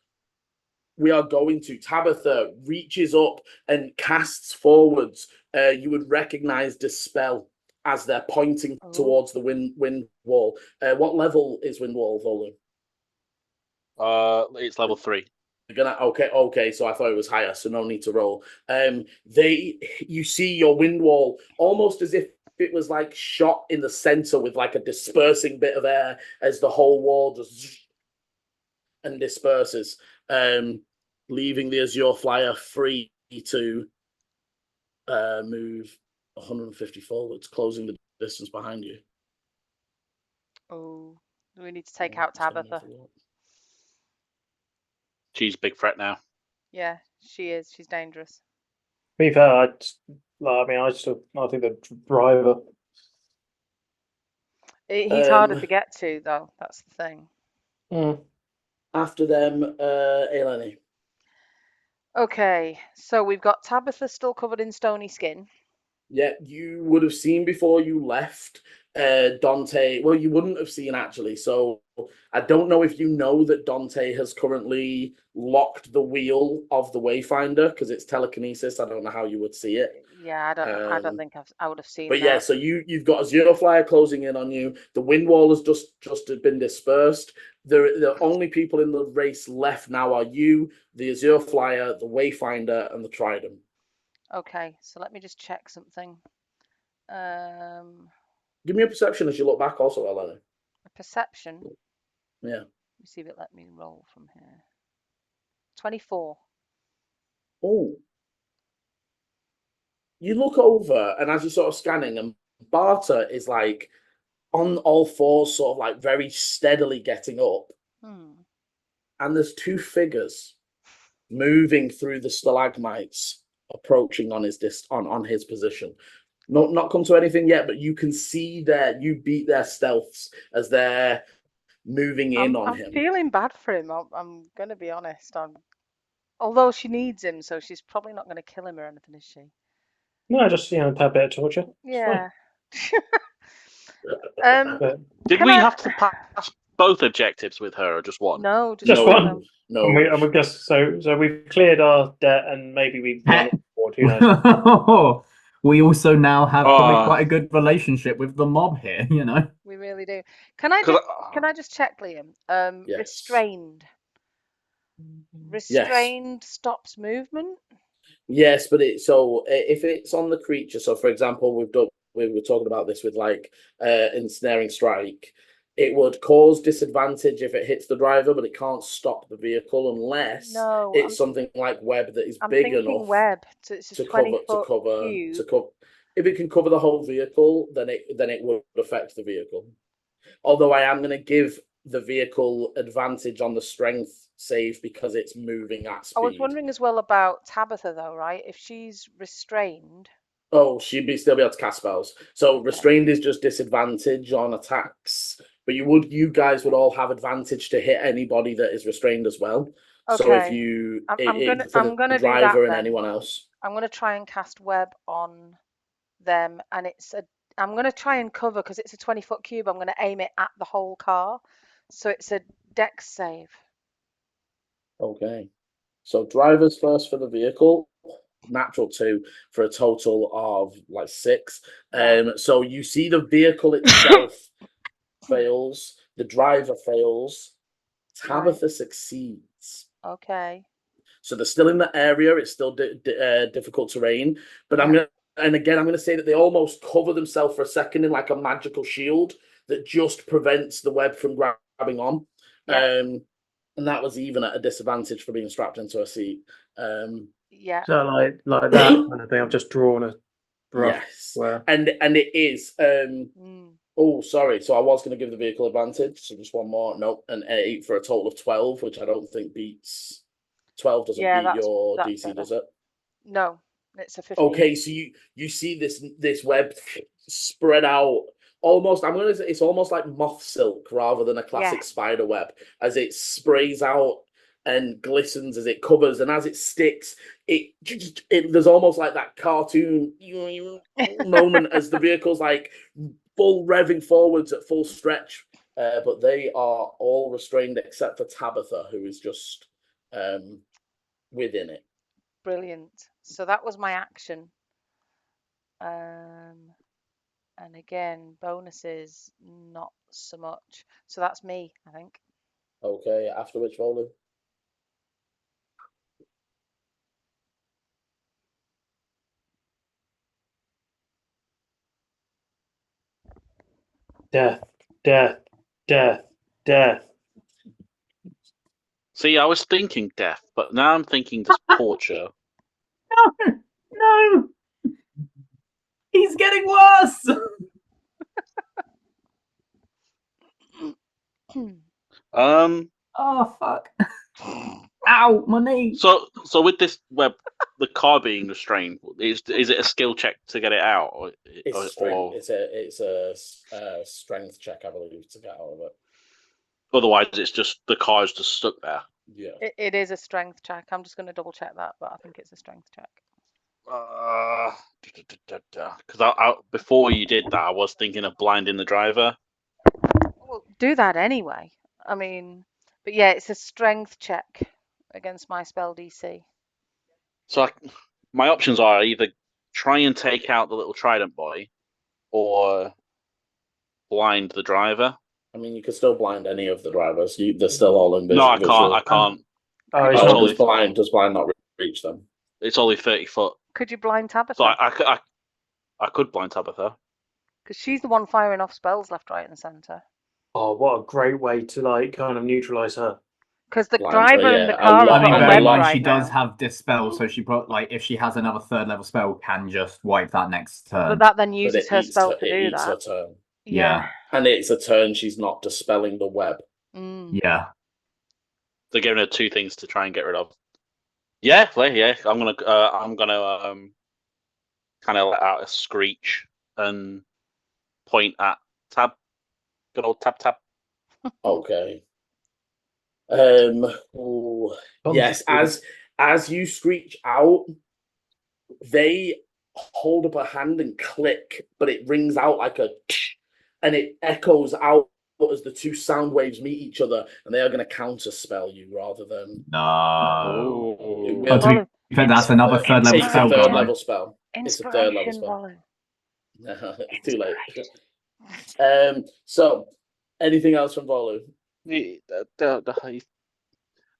we are going to. Tabitha reaches up and casts forwards. You would recognize Dispel as they're pointing towards the wind wall. What level is wind wall volume? It's level 3. Okay. So I thought it was higher, so no need to roll. You see your wind wall almost as if it was like shot in the center with like a dispersing bit of air as the whole wall just and disperses, leaving the Azure Flyer free to move 150 forwards, closing the distance behind you. Oh, we need to take out Tabitha. She's a big threat now. Yeah, she is. She's dangerous. To be fair, I think the driver. He's harder to get to, though. That's the thing. After them, Eleni. Okay, so we've got Tabitha still covered in stony skin. Yeah, you would have seen before you left Dante. Well, you wouldn't have seen actually. So I don't know if you know that Dante has currently locked the wheel of the Wayfinder because it's telekinesis. I don't know how you would see it. Yeah, I don't think I would have seen. But yeah, so you've got a Zero Flyer closing in on you. The wind wall has just been dispersed. The only people in the race left now are you, the Azure Flyer, the Wayfinder, and the Trident. Okay, so let me just check something. Give me a perception as you look back also, Elena. A perception? Yeah. Let me see if it let me roll from here. 24. Oh. You look over, and as you're sort of scanning, and Barter is like on all fours, sort of like very steadily getting up. And there's 2 figures moving through the stalagmites, approaching on his on his position. Not come to anything yet, but you can see that you beat their stealths as they're moving in on him. I'm feeling bad for him. I'm going to be honest. Although she needs him, so she's probably not going to kill him or anything, is she? No, just a bit of torture. Yeah. Did we have to pass both objectives with her, or just one? No, just one. No. And we guess so we've cleared our debt, and maybe we've won on board. Who knows? We also now have probably quite a good relationship with the mob here. You know, we really do. Can I just check, Liam? Yes. Restrained. Restrained stops movement. Yes, but if it's on the creature, so for example, we were talking about this with like ensnaring strike. It would cause disadvantage if it hits the driver, but it can't stop the vehicle unless it's something like web that is big enough web to cover. If it can cover the whole vehicle, then it would affect the vehicle. Although I am going to give the vehicle advantage on the strength save because it's moving at speed. I was wondering as well about Tabitha, though, right? If she's restrained. Oh, she'd still be able to cast spells. So restrained is just disadvantage on attacks, but you guys would all have advantage to hit anybody that is restrained as well. Okay. So if you, I'm gonna driver do that, and anyone else, I'm gonna try and cast web on them, and I'm gonna try and cover because it's a 20-foot cube. I'm gonna aim it at the whole car, so it's a dex save. Okay. So drivers first for the vehicle. Natural 2 for a total of like 6. So you see the vehicle itself fails, the driver fails, Tabitha succeeds. Okay. So they're still in the area. It's still difficult terrain, but I'm gonna say that they almost cover themselves for a second in like a magical shield that just prevents the web from grabbing on. And that was even at a disadvantage for being strapped into a seat. So like that kind of thing. I've just drawn a rough. Yes, square. and it is. Oh, sorry. So I was going to give the vehicle advantage. So just one more. Nope, an 8 for a total of 12, which I don't think beats. 12 doesn't beat your DC, better. Does it? No, it's a 15. Okay, so you see this web spread out. Almost, I'm gonna say it's almost like moth silk rather than a classic spider web, as it sprays out and glistens as it covers, and as it sticks, it there's almost like that cartoon moment as the vehicle's like full revving forwards at full stretch. But they are all restrained except for Tabitha, who is just within it. Brilliant. So that was my action. And again, bonuses, not so much. So that's me, I think. Okay, after which Volu? Death, death, death, death. See, I was thinking death, but now I'm thinking just torture. No! He's getting worse! Oh, fuck. Ow, my knee. So with this web, the car being restrained, is it a skill check to get it out? It's a strength check, I believe, to get out of it. Otherwise, it's just the car's just stuck there. Yeah. It is a strength check. I'm just going to double check that, but I think it's a strength check. Because before you did that, I was thinking of blinding the driver. Well, do that anyway. I mean, but yeah, it's a strength check against my spell DC. So my options are either try and take out the little trident boy, or blind the driver. I mean, you could still blind any of the drivers. They're still all invisible. No, I can't. Does blind not reach them? It's only 30 foot. Could you blind Tabitha? So I could blind Tabitha. Because she's the one firing off spells left, right, and centre. Oh, what a great way to like kind of neutralise her. Because the driver and the car. I mean, bear in mind she does have dispel, so she if she has another 3rd level spell, can just wipe that next turn. But that then uses her spell to do that. Her turn. Yeah. And it's a turn she's not dispelling the web. Yeah. They're giving her 2 things to try and get rid of. Yeah. I'm gonna kind of let out a screech and point at Tab. Good old Tab. Okay. Yes, As you screech out, they hold up a hand and click, but it rings out like a and it echoes out as the two sound waves meet each other, and they are going to counter spell you rather than no. That's another third level it's spell. A third level spell. It's a third level spell. Wally. It's too late. So, anything else from Volu?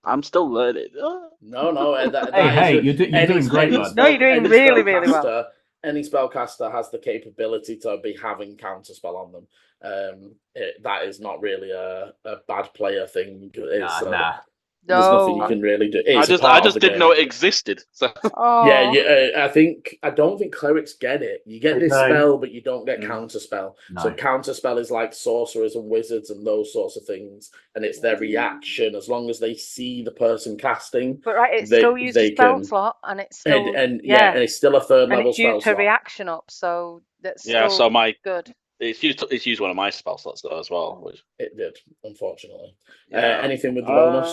I'm still learning. No. You're doing great, bud. No, you're doing really, really well. Any spellcaster has the capability to be having counterspell on them. That is not really a bad player thing. Nah. There's nothing you can really do. I just didn't know it existed. So. Yeah, I don't think clerics get it. You get this spell, but you don't get counterspell. No. So counterspell is like sorcerers and wizards and those sorts of things, and it's their reaction as long as they see the person casting. But it still uses spell slot, and it's still and it's still a third level spell slot. And it's used to reaction up, so that's still so good. It's used one of my spell slots though as well. Which... It did, unfortunately. Anything with the bonus?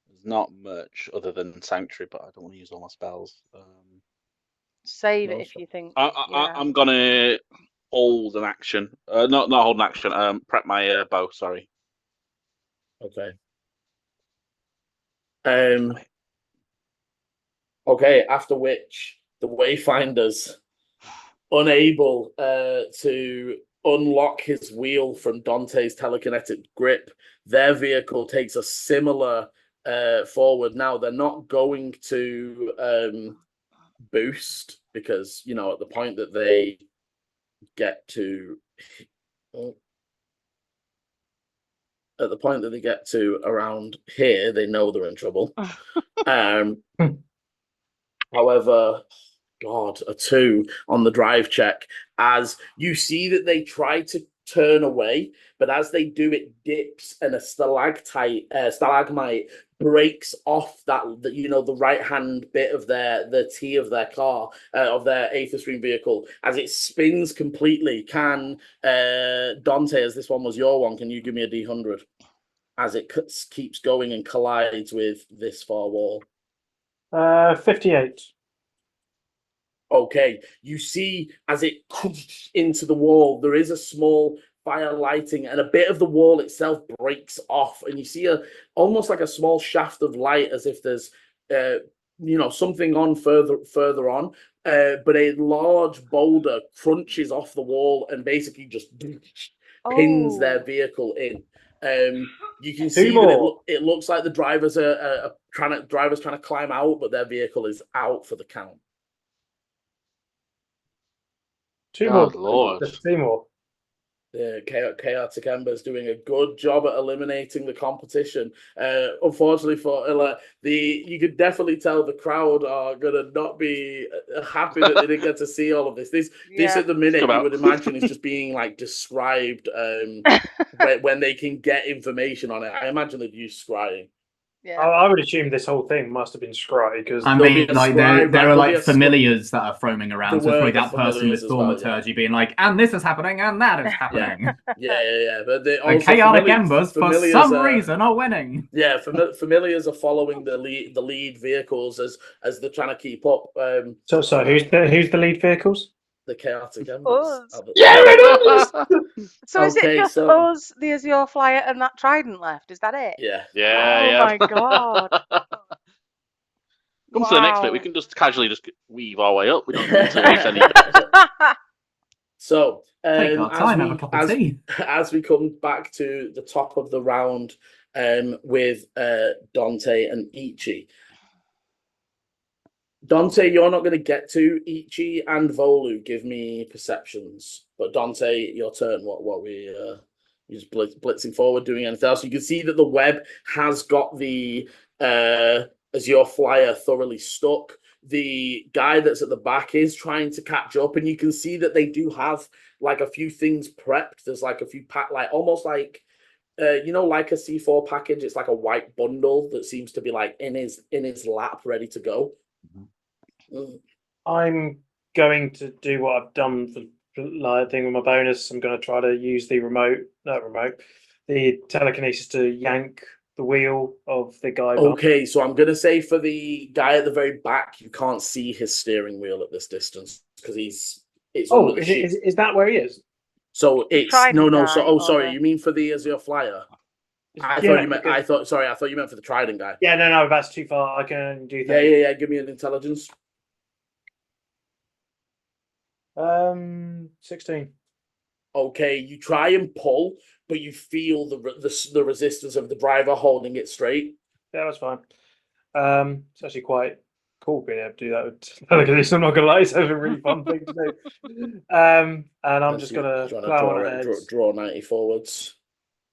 There's not much other than Sanctuary, but I don't want to use all my spells. Save it if you think. I'm gonna hold an action. Not hold an action. Prep my bow. Sorry. Okay. Okay. After which the Wayfinders, unable to unlock his wheel from Dante's telekinetic grip, their vehicle takes a similar forward. Now they're not going to boost because at the point that they get to around here, they know they're in trouble. However, God, a 2 on the drive check, as you see that they try to turn away, but as they do, it dips and a stalagmite breaks off the right hand bit of the T of their car, of their Aether Stream vehicle, as it spins completely. Can Dante, as this one was your one, can you give me a D100 as it keeps going and collides with this far wall? 58. Okay, you see as it into the wall, there is a small fire lighting, and a bit of the wall itself breaks off, and you see almost like a small shaft of light, as if there's something on further on, but a large boulder crunches off the wall and basically just pins their vehicle in. You can see that it looks like the drivers are trying to climb out, but their vehicle is out for the count. Two more. Lord. 2 more. Chaotic Ember is doing a good job at eliminating the competition. Unfortunately for you could definitely tell the crowd are gonna not be happy that they didn't get to see all of this. This at the minute you would imagine is just being described when they can get information on it. I imagine they'd use scrying. Yeah. I would assume this whole thing must have been scry because there are familiars that are roaming around. So probably that person with thaumaturgy being and this is happening and that is happening. Yeah. But chaotic embers for some reason are winning. Yeah, familiars are following the lead vehicles as they're trying to keep up. So who's the lead vehicles? The chaotic embers. Yeah, it is. So is it just us, the Azure Flyer, and that Trident left? Is that it? Yeah. Oh my God. Come to the next bit. We can just casually weave our way up. We don't need to waste any. So as we come back to the top of the round with Dante and Ichi. Dante, you're not going to get to. Ichi and Volu, give me perceptions. But Dante, your turn. What we just blitzing forward, doing anything else? You can see that the web has got the Azure Flyer thoroughly stuck. The guy that's at the back is trying to catch up, and you can see that they do have a few things prepped. There's a few almost like a C4 package. It's like a white bundle that seems to be in his lap, ready to go. I'm going to do what I've done for thing with my bonus. I'm going to try to use the the telekinesis to yank the wheel of the guy. Okay, so I'm gonna say for the guy at the very back, you can't see his steering wheel at this distance because it's under the sheet. Is that where he is? So it's no. So sorry, you mean for the Azure Flyer? I thought you meant for the Trident guy. Yeah, no, that's too far. I can do that. Yeah. Give me an intelligence. 16. Okay, you try and pull, but you feel the resistance of the driver holding it straight. Yeah, that's fine. It's actually quite cool being able to do that with telekinesis. I'm not gonna lie, it's a really fun thing to do. And I'm just gonna draw 90 forwards.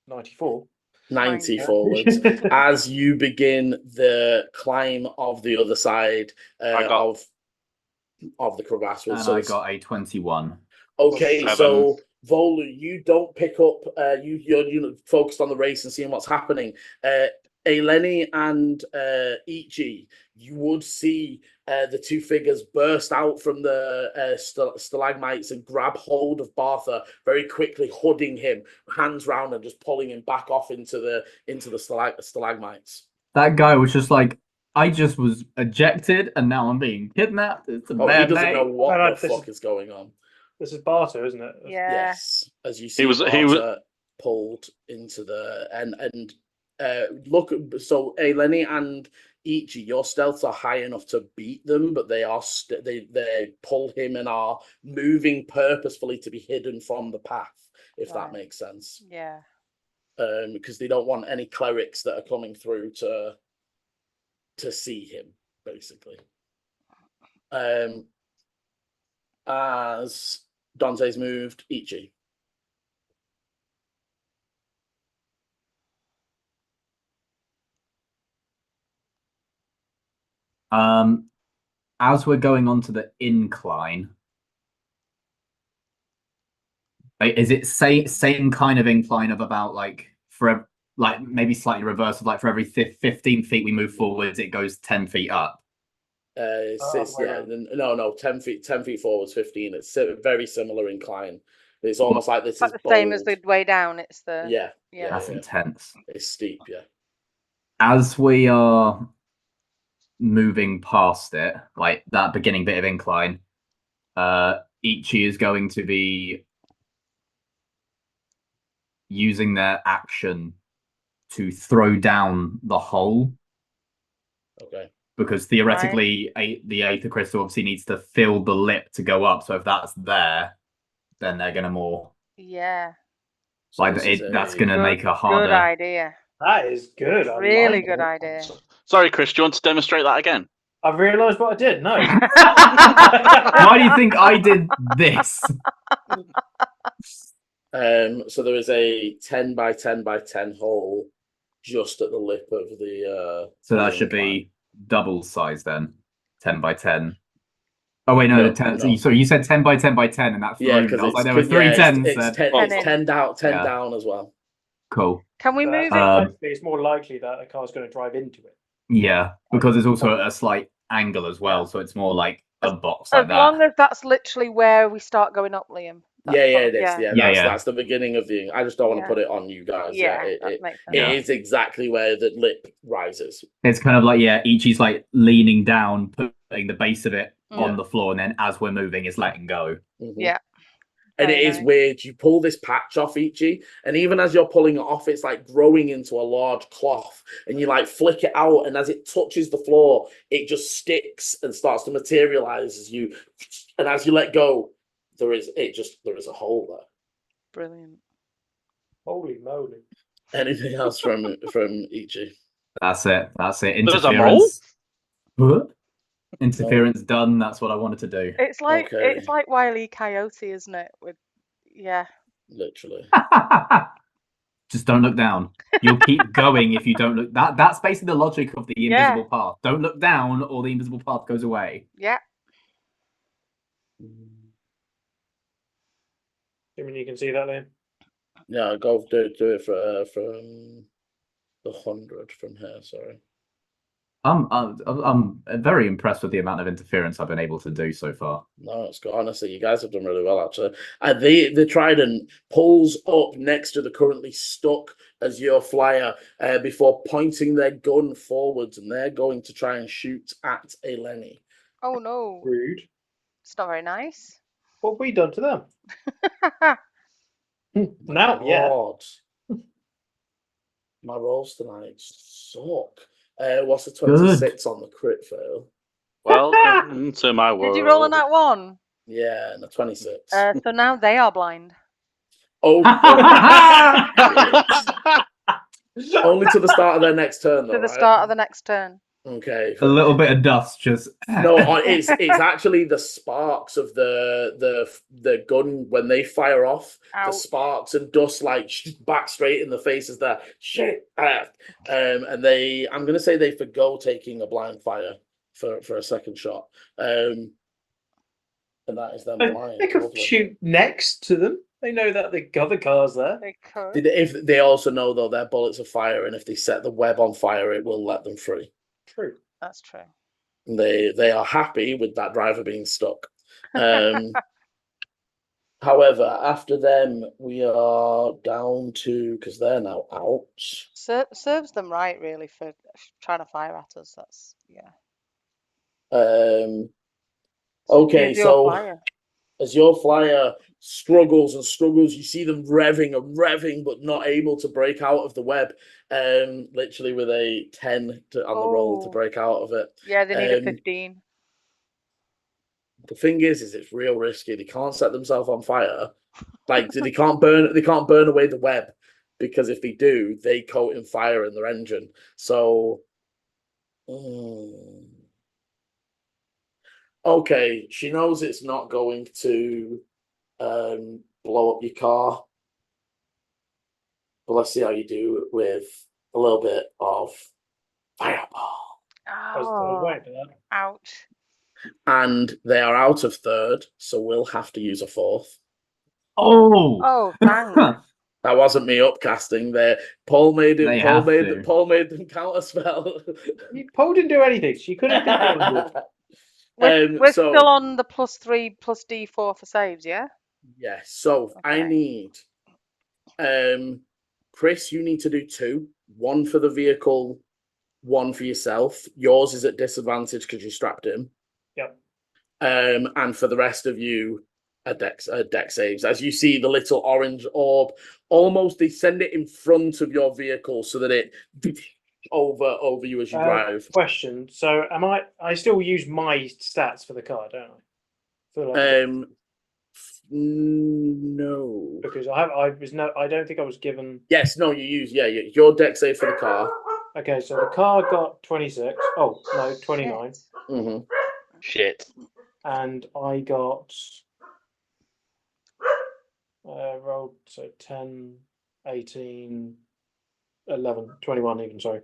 94. 90 forwards as you begin the climb of the other side of the crevasse. And I got a 21. Okay, 7. So Volu, you don't pick up. You're focused on the race and seeing what's happening. Eleni and Ichi, you would see the two figures burst out from the stalagmites and grab hold of Bartha very quickly, hooding him, hands round, and just pulling him back off into the stalagmites. That guy was just like, I just was ejected, and now I'm being kidnapped. It's a bad he doesn't know what the fuck is going on. This is Bartha, isn't it? Yeah. Yes, as you see, he was pulled into the and look. So Eleni and Ichi, your stealths are high enough to beat them, but they pull him and are moving purposefully to be hidden from the path. If that makes sense. Yeah. Because they don't want any clerics that are coming through to see him, basically. As Dante's moved, Ichi. As we're going onto the incline, is it same kind of incline of about maybe slightly reverse of for every 15 feet we move forwards, it goes 10 feet up? 10 feet forwards, 15. It's a very similar incline. It's almost like this is the same as the way down. It's the yeah. That's intense. It's steep, yeah. As we are moving past it, like that beginning bit of incline, Ichi is going to be using their action to throw down the hole. Okay. Because theoretically, the Aether Crystal obviously needs to fill the lip to go up. So if that's there, then they're going to more... Yeah. That's going to make a harder... Good idea. That is good. Really good idea. Sorry, Chris, do you want to demonstrate that again? I've realised what I did. No. Why do you think I did this? So there is a 10 by 10 by 10 hole just at the lip of the... so that should be double size then. 10 by 10. Oh wait, no, 10. No. So you said 10 by 10 by 10, and that's because I was like, there were 3 10s. It's 10 down as well. Cool. Can we move it? It's more likely that a car's going to drive into it. Yeah, because there's also a slight angle as well, so it's more like a box like that. As long as that's literally where we start going up, Liam. It is. That's the beginning of the... I just don't want to put it on you guys. Yeah, it is exactly where the lip rises. It's kind of like, Ichi's like leaning down, putting the base of it on the floor, and then as we're moving, it's letting go. Mm-hmm. Yeah. And it is weird. You pull this patch off, Ichi, and even as you're pulling it off, it's like growing into a large cloth, and you like flick it out, and as it touches the floor, it just sticks and starts to materialize as you let go. There is a hole there. Brilliant. Holy moly. Anything else from Ichi? That's it. There's a mole? Interference done. That's what I wanted to do. It's like Wile E. Coyote, isn't it? Literally. Just don't look down. You'll keep going if you don't look. That's basically the logic of the invisible path. Don't look down, or the invisible path goes away. Yeah. I mean, you can see that then. Yeah, go do it from the 100 from here. Sorry. I'm very impressed with the amount of interference I've been able to do so far. No, it's good. Honestly, you guys have done really well, actually. The trident pulls up next to the currently stuck Azure flyer before pointing their gun forwards, and they're going to try and shoot at Eleni. Oh no! Rude. It's not very nice. What have we done to them? Now, yeah. God. My rolls tonight suck. What's the 26 on the crit fail? Welcome to my world. Did you roll on that one? Yeah, and the 26. So now they are blind. Oh, only to the start of their next turn, though. To the start of the next turn. Okay. A little bit of dust just. No, it's actually the sparks of the gun when they fire off. Ouch. The sparks and dust like back straight in the faces there. Shit. And I'm gonna say they forgo taking a blind fire for a second shot. And that is them blind. They could shoot next to them. They know that the other car's there. They could. If they also know though their bullets are fire, and if they set the web on fire, it will let them free. True. That's true. They are happy with that driver being stuck. However, after them, we are down to, because they're now out. Serves them right, really, for trying to fire at us. That's, yeah. Okay, so flyer. as your flyer struggles and struggles, you see them revving and revving, but not able to break out of the web. Literally with a 10 on the roll to break out of it. Yeah, they need a 15. The thing is it's real risky. They can't set themselves on fire. Like they can't burn away the web, because if they do, they coat in fire in their engine. So okay, she knows it's not going to blow up your car. But let's see how you do with a little bit of fireball. Oh, ouch. And they are out of third, so we'll have to use a fourth. Oh, thanks. That wasn't me upcasting there. Paul made them counter spell. Paul didn't do anything. She could have done it. We're still on the +3 plus D4 for saves, yeah? Yes. So okay. I need Chris, you need to do 2. 1 for the vehicle, 1 for yourself. Yours is at disadvantage because you strapped him. Yep. And for the rest of you, a deck saves. As you see the little orange orb, almost they send it in front of your vehicle so that it over you as you drive. Question. So I still use my stats for the car, don't I? No. Because I don't think I was given. Yes, no, you use your deck save for the car. Okay, so the car got 26. Oh no, 29. Mm-hmm. Shit. And I got rolled 10, 18, 11, 21 even, sorry.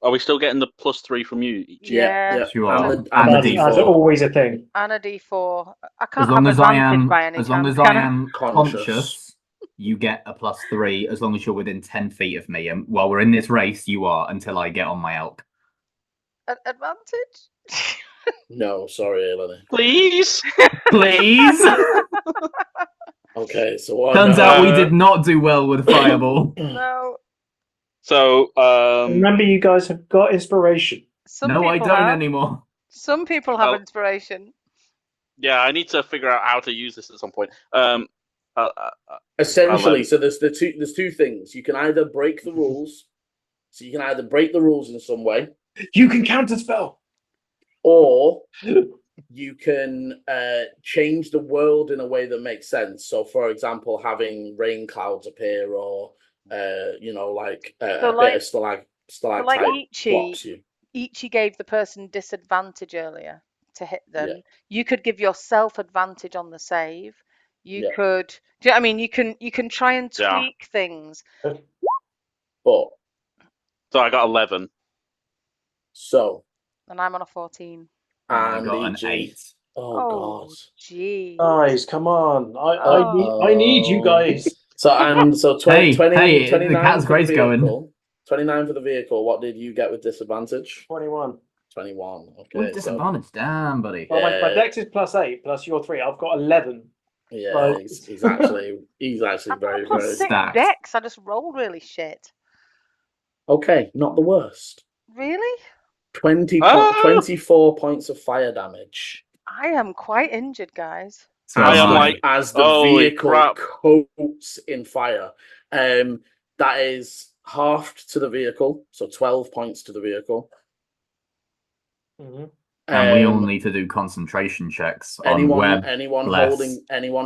Are we still getting the +3 from you? Yeah. You are. And a D4. That's always a thing. And a D4. I can't as long have as I advantage am, by any as long chance, as I can am conscious, you get a +3 as long as you're within 10 feet of me. And while we're in this race, you are until I get on my elk. Advantage? No, sorry, Eleni. Please? Please? Okay, so turns out we did not do well with fireball. No. So, remember, you guys have got inspiration. No, I don't anymore. Some people have inspiration. Yeah, I need to figure out how to use this at some point. Essentially, so there's two things. You can either break the rules, in some way. You can counterspell. Or you can change the world in a way that makes sense. So, for example, having rain clouds appear, or bit of stalactite blocks you. Ichi gave the person disadvantage earlier to hit them. Yeah. You could give yourself advantage on the save. You could. Do you know what I mean? You can try and tweak things. But so I got 11. So. And I'm on a 14. And I got an 8. Oh God! Geez. Guys, come on! I need you guys. So 20, 29 the cat's for the grace vehicle. Going. 29 for the vehicle. What did you get with disadvantage? 21. 21. Okay. With disadvantage, damn, buddy. Well, my dex is +8 plus your 3. I've got 11. Yeah, Right. he's actually very, very +6 stacked. dex. I just rolled really shit. Okay, not the worst. Really? 24 points of fire damage. I am quite injured, guys. So I am like, as the holy vehicle crap. coats in fire. That is halved to the vehicle, so 12 points to the vehicle. Mm-hmm. And we all need to do concentration checks on web. Anyone bless.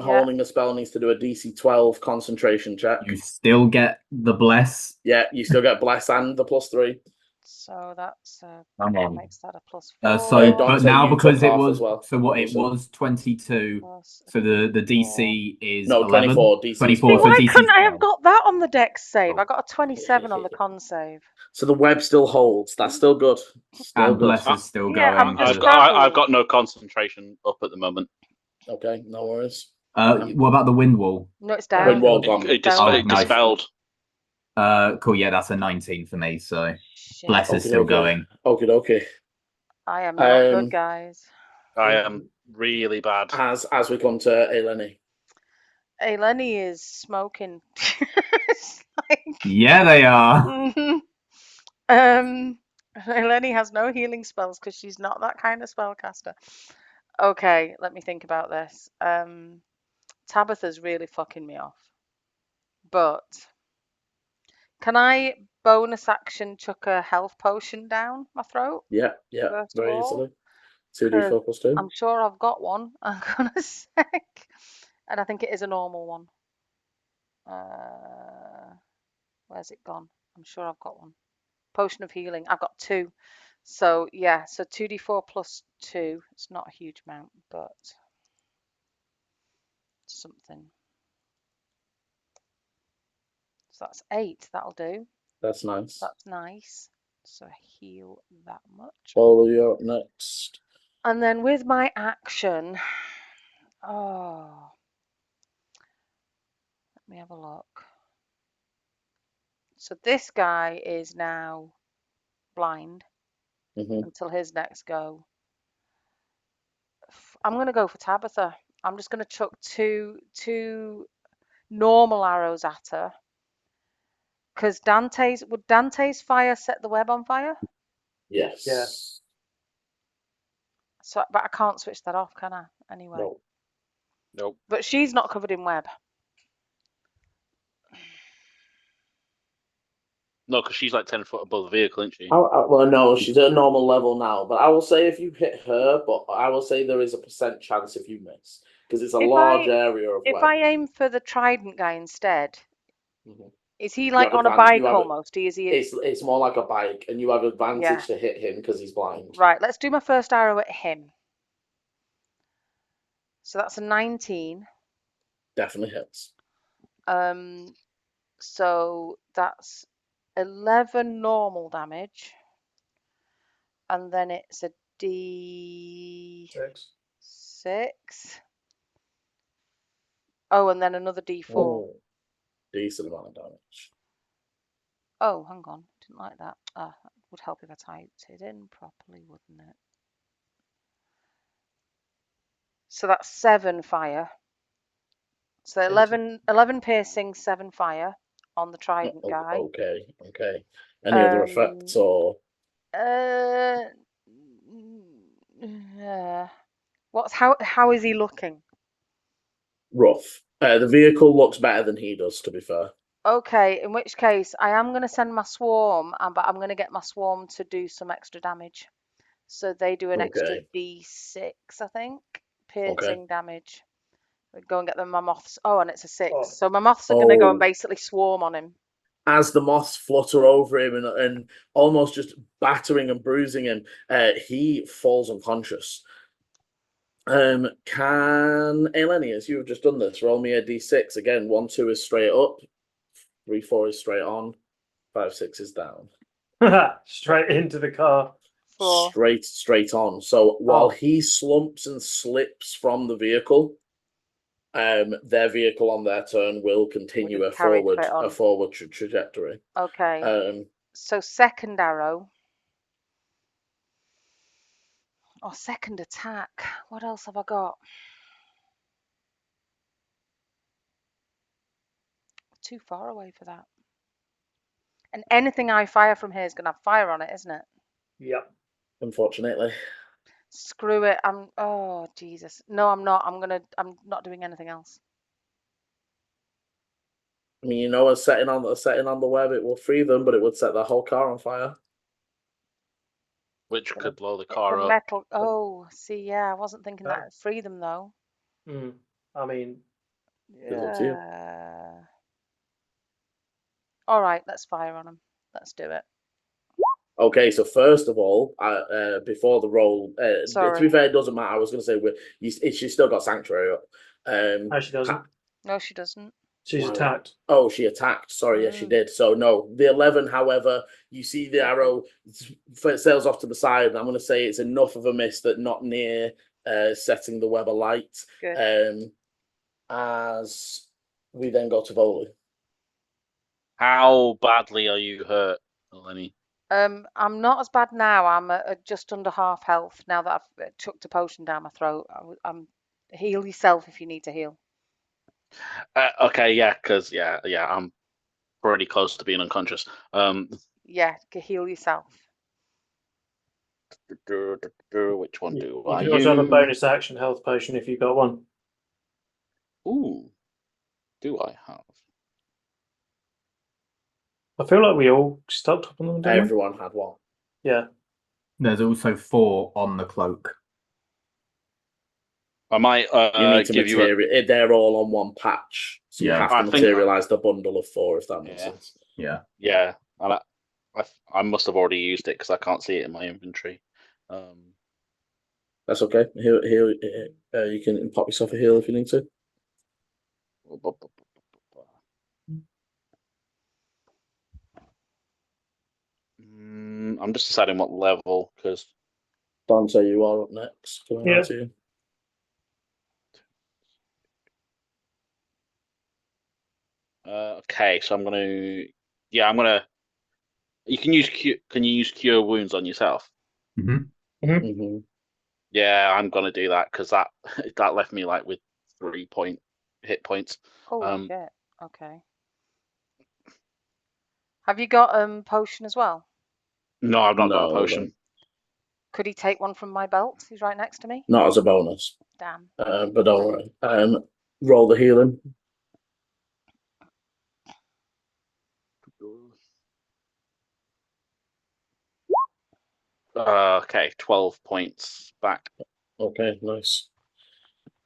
holding a spell needs to do a DC 12 concentration check. You still get the bless. Yeah, you still get bless and the +3. So that's Come on. makes that a +4. Dante, but now you because took it half was as well, so what obviously. it was 22. Plus So the DC is No, 11. 24. DC 24. So Why DC couldn't I have got that on the dex save? Oh. I got a 27 on the con save. So the web still holds. That's still good. Still and good. bless is still Yeah, going. I'm just I've got no concentration up at the moment. Okay, no worries. What about the wind wall? No, it's down. Wind wall gone. It Down. nice. dispelled. Cool. Yeah, that's a 19 for me. So Shit. bless is still going. Okay. I am not good, guys. I am really bad. As we come to Eleni. Eleni is smoking. It's like... Yeah, they are. Eleni has no healing spells because she's not that kind of spellcaster. Okay, let me think about this. Tabitha's really fucking me off. But can I bonus action chuck a health potion down my throat? Yeah, First very of all, easily. 2d4 plus 2. I'm sure I've got one. I'm gonna sec, and I think it is a normal one. Where's it gone? I'm sure I've got one. Potion of healing. I've got 2. So yeah, so 2d4 plus 2. It's not a huge amount, but something. So that's 8. That'll do. That's nice. That's nice. So heal that much. Follow you up next. And then with my action, let me have a look. So this guy is now blind until his next go. I'm going to go for Tabitha. I'm just going to chuck two normal arrows at her. Because would Dante's fire set the web on fire? Yes. Yeah. So, but I can't switch that off, can I? Anyway. Nope. But she's not covered in web. No, because she's like 10 foot above the vehicle, isn't she? Well, no, she's at a normal level now. But I will say if you hit her, but I will say there is a % chance if you miss. Because it's a large area of web. If I aim for the trident guy instead, is he You like have on a bike almost? Is he? It's more like a bike, and you have advantage to hit him because he's blind. Right, let's do my first arrow at him. So that's a 19. Definitely hits. So that's 11 normal damage, and then it's a D6. Oh, and then another D4. Oh, decent amount of damage. Oh, hang on, didn't like that. That would help if I typed it in properly, wouldn't it? So that's 7 fire. So 11 piercing, 7 fire on the trident guy. Okay. Any other effects or? How is he looking? Rough. The vehicle looks better than he does, to be fair. Okay, in which case I am going to send my swarm, but I'm going to get my swarm to do some extra damage. So they do an extra D6, I think, piercing damage. We'd go and get my moths. Oh, and it's a 6. So my moths are going to go and basically swarm on him. As the moths flutter over him and almost just battering and bruising him, he falls unconscious. Can Eleni, as you have just done this, roll me a D6 again? 1, 2 is straight up, 3, 4 is straight on, 5, 6 is down. Straight into the car. 4. Straight on. So while he slumps and slips from the vehicle, their vehicle on their turn will continue a forward trajectory. Okay. So second arrow. Oh, second attack. What else have I got? Too far away for that. And anything I fire from here is going to have fire on it, isn't it? Yep. Unfortunately. Screw it. Oh, Jesus. No, I'm not. I'm not doing anything else. I mean, setting on the web, it will free them, but it would set the whole car on fire. Which could blow the car up. Metal. Oh, see, yeah, I wasn't thinking that would free them though. I mean, yeah. All right, let's fire on them. Let's do it. Okay, so first of all, before the roll, to be fair, it doesn't matter. I was going to say she's still got sanctuary up. No, she doesn't. No, she doesn't. She's attacked. Oh, she attacked. Sorry, yes, she did. So no, the 11. However, you see the arrow sails off to the side. And I'm going to say it's enough of a miss that not near setting the web alight. Good. As we then go to Volu. How badly are you hurt, Eleni? I'm not as bad now. I'm at just under half health now that I've chucked a potion down my throat. I'm heal yourself if you need to heal. Okay, yeah, because I'm pretty close to being unconscious. Yeah, heal yourself. Which one do I use? You can also have a bonus action health potion if you've got one. Ooh, do I have? I feel like we all stocked up on them. Everyone had one. Yeah. There's also 4 on the cloak. I might you need to they're all on one patch. So you have to materialize the bundle of 4, if that makes sense. Yeah. Yeah. I must have already used it because I can't see it in my inventory. That's okay. You can pop yourself a heal if you need to. I'm just deciding what level because Dante, you are up next. Yeah. Okay, so I'm gonna. You can use Can you use cure wounds on yourself? Yeah, I'm gonna do that because that left me like with 3 hit points. Holy shit. Okay. Have you got potion as well? No, I've not got a potion. Could he take one from my belt? He's right next to me. Not as a bonus. Damn. But don't worry. Roll the healing. Okay, 12 points back. Okay, nice.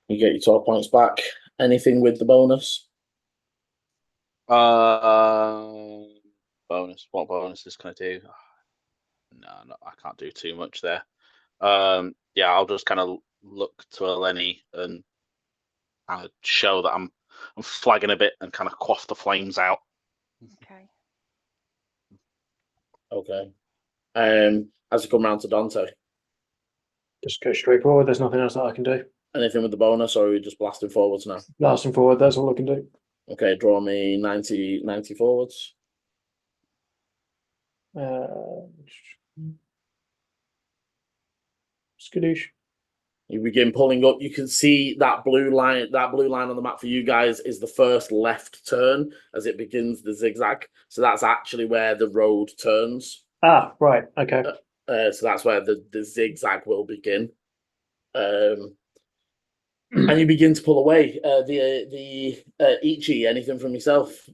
You get your 12 points back. Anything with the bonus? Bonus. What bonuses can I do? No, I can't do too much there. Yeah, I'll just kind of look to Eleni and kind of show that I'm flagging a bit and kind of quaff the flames out. Okay. As you come round to Dante. Just go straight forward. There's nothing else that I can do. Anything with the bonus, or are you just blasting forwards now? Blasting forward, that's all I can do. Okay, draw me 90 forwards. Skadoosh. You begin pulling up. You can see that blue line. That blue line on the map for you guys is the first left turn as it begins the zigzag. So that's actually where the road turns. Ah, right. Okay. So that's where the zigzag will begin. And you begin to pull away. Ichi, anything from yourself?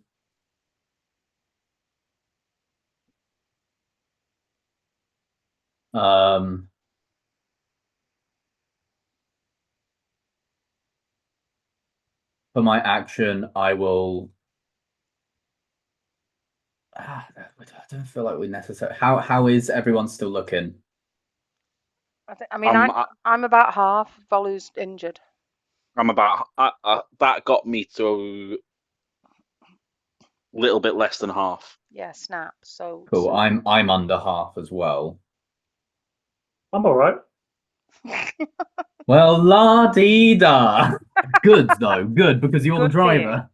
For my action, I will. I don't feel like we necessarily. How is everyone still looking? I'm about half. Volu's injured. I'm about. That got me to a little bit less than half. Yeah, snap. So cool. I'm under half as well. I'm all right. Well, la dee da. Good though, good because you're the driver.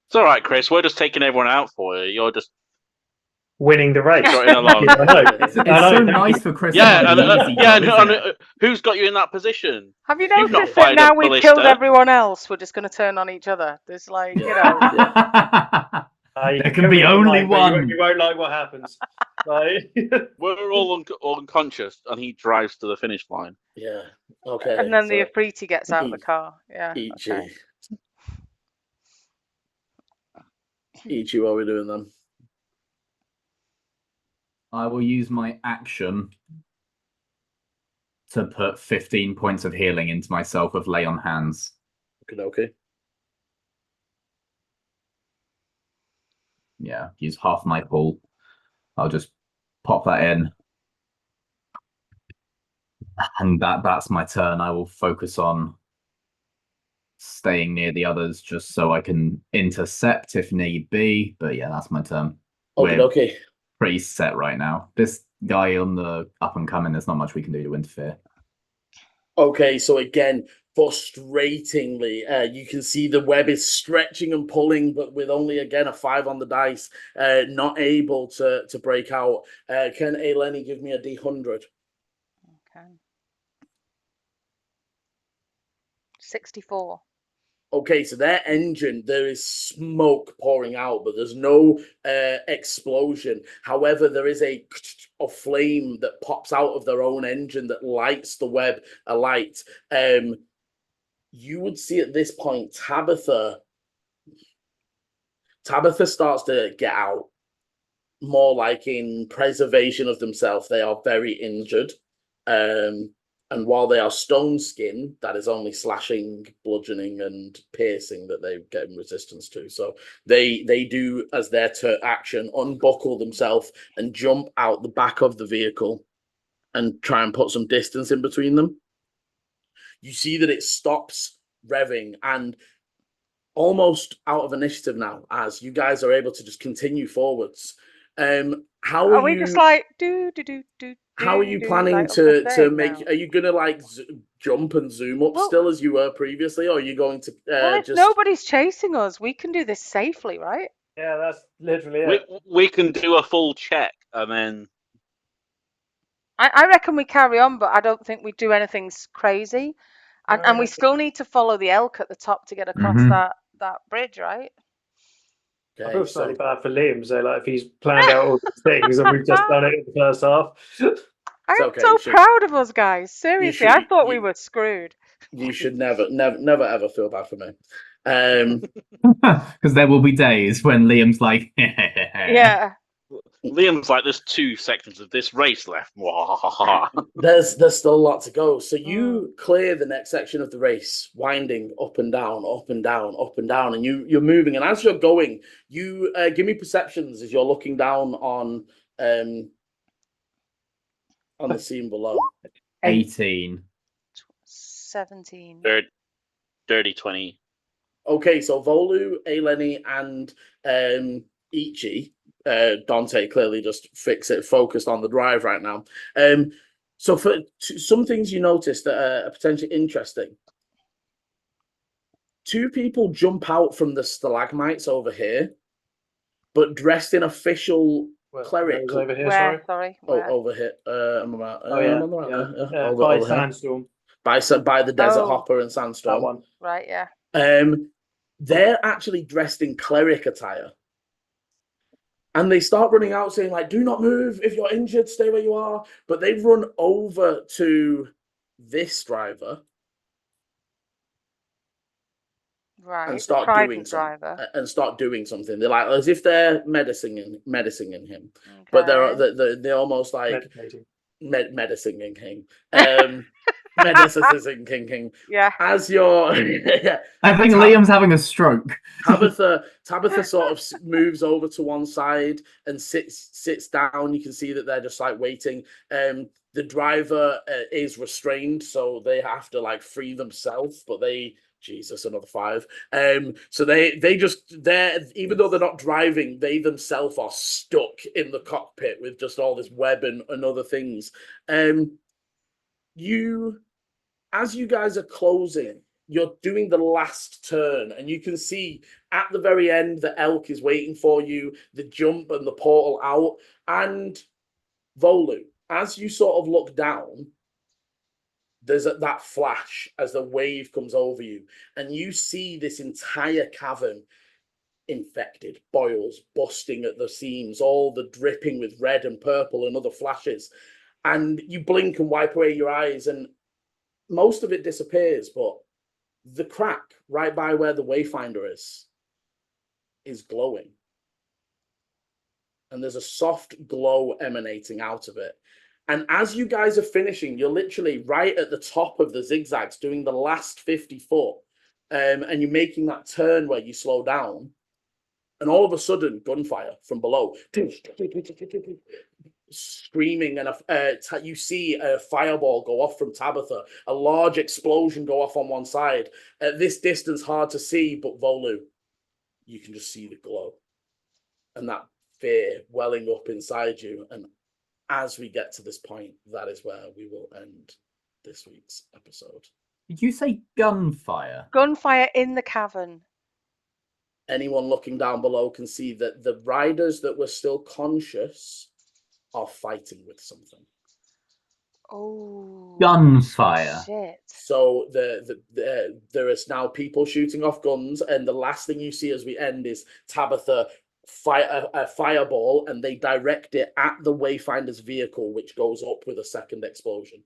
It's all right, Chris. We're just taking everyone out for you. You're just. winning the race. Got in along. It's so nice for Chris. Who's got you in that position? Have you noticed that now we've killed everyone else, we're just going to turn on each other? There's like, you know. There can be only one. You won't like what happens. We're all unconscious, and he drives to the finish line. Yeah. Okay. And then the Afriti gets out of the car. Yeah. Okay. Ichi, what are we doing then? I will use my action to put 15 points of healing into myself with Lay on Hands. Okay. Yeah, use half my pool. I'll just pop that in. And that's my turn. I will focus on staying near the others just so I can intercept if need be. But yeah, that's my turn. Okay. Pretty set right now. This guy on the up and coming, there's not much we can do to interfere. Okay, so again, frustratingly, you can see the web is stretching and pulling, but with only again a 5 on the dice, not able to break out. Can Eleni give me a D100? Okay. 64. Okay, so their engine, there is smoke pouring out, but there's no explosion. However, there is a flame that pops out of their own engine that lights the web alight. You would see at this point, Tabitha starts to get out, more like in preservation of themselves. They are very injured. And while they are stone skin, that is only slashing, bludgeoning, and piercing that they get resistance to. So they do, as their action, unbuckle themselves and jump out the back of the vehicle and try and put some distance in between them. You see that it stops revving and almost out of initiative now, as you guys are able to just continue forwards. How are we you, just like do? How are you planning like to make? Now. Are you gonna like jump and zoom up still as you were previously, or are you going to if nobody's chasing us, we can do this safely, right? Yeah, that's literally it. We can do a full check and then. I reckon we carry on, but I don't think we do anything crazy, and we still need to follow the elk at the top to get across that bridge, right? Okay, I feel slightly bad for Liam, so like if he's planned out all these things and we've just done it in the first half. I'm so proud of us guys. Seriously, I thought we were screwed. You should never ever feel bad for me. Because there will be days when Liam's like, yeah. Liam's like, there's 2 sections of this race left. There's still a lot to go. So you clear the next section of the race, winding up and down, up and down, up and down, and you're moving. And as you're going, you give me perceptions as you're looking down on the scene below. 18. 17. Dirty 20. Okay, so Volu, Eleni, and Ichi. Dante clearly just focused on the drive right now. So for some things you noticed that are potentially interesting. 2 people jump out from the stalagmites over here, but dressed in official cleric. Over here, sorry. Over here. I'm about. By Sandstorm. By the Desert Hopper and Sandstorm. That one. Right. Yeah. They're actually dressed in cleric attire. And they start running out saying, like, do not move. If you're injured, stay where you are. But they run over to this driver. Right. And start doing something. They're like, as if they're medicining him. Okay. But they're almost like medicining him. Medicine. Yeah. As you're, I think Liam's having a stroke. Tabitha sort of moves over to one side and sits down. You can see that they're just like waiting. The driver is restrained, so they have to like free themselves. But Jesus, another 5. So they're even though they're not driving, they themselves are stuck in the cockpit with just all this web and other things. As you guys are closing, you're doing the last turn, and you can see at the very end the elk is waiting for you, the jump and the portal out. And Volu, as you sort of look down, there's that flash as the wave comes over you, and you see this entire cavern infected, boils busting at the seams, all the dripping with red and purple and other flashes. And you blink and wipe away your eyes, and most of it disappears, but the crack right by where the Wayfinder is glowing. And there's a soft glow emanating out of it. And as you guys are finishing, you're literally right at the top of the zigzags doing the last 50 foot. And you're making that turn where you slow down. And all of a sudden, gunfire from below. Screaming, and you see a fireball go off from Tabitha, a large explosion go off on one side. At this distance, hard to see, but Volu, you can just see the glow and that fear welling up inside you. And as we get to this point, that is where we will end this week's episode. Did you say gunfire? Gunfire in the cavern. Anyone looking down below can see that the riders that were still conscious are fighting with something. Oh, gunfire. Shit. So there is now people shooting off guns, and the last thing you see as we end is Tabitha fire a fireball, and they direct it at the Wayfinder's vehicle, which goes up with a second explosion.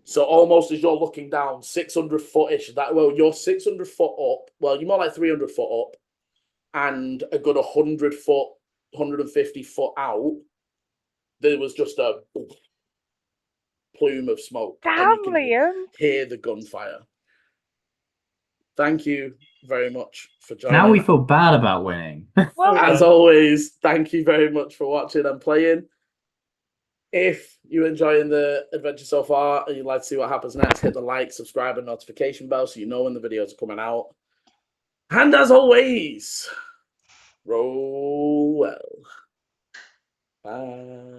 So almost as you're looking down, 600 foot-ish, you're 600 foot up, well, you're more like 300 foot up, and a good 100 foot, 150 foot out, there was just a plume of smoke. Damn, and you can Liam. hear the gunfire. Thank you very much for joining. Now we feel bad about winning. Well, as always, thank you very much for watching and playing. If you're enjoying the adventure so far and you'd like to see what happens next, hit the like, subscribe, and notification bell so you know when the videos are coming out. And as always, roll well. Bye.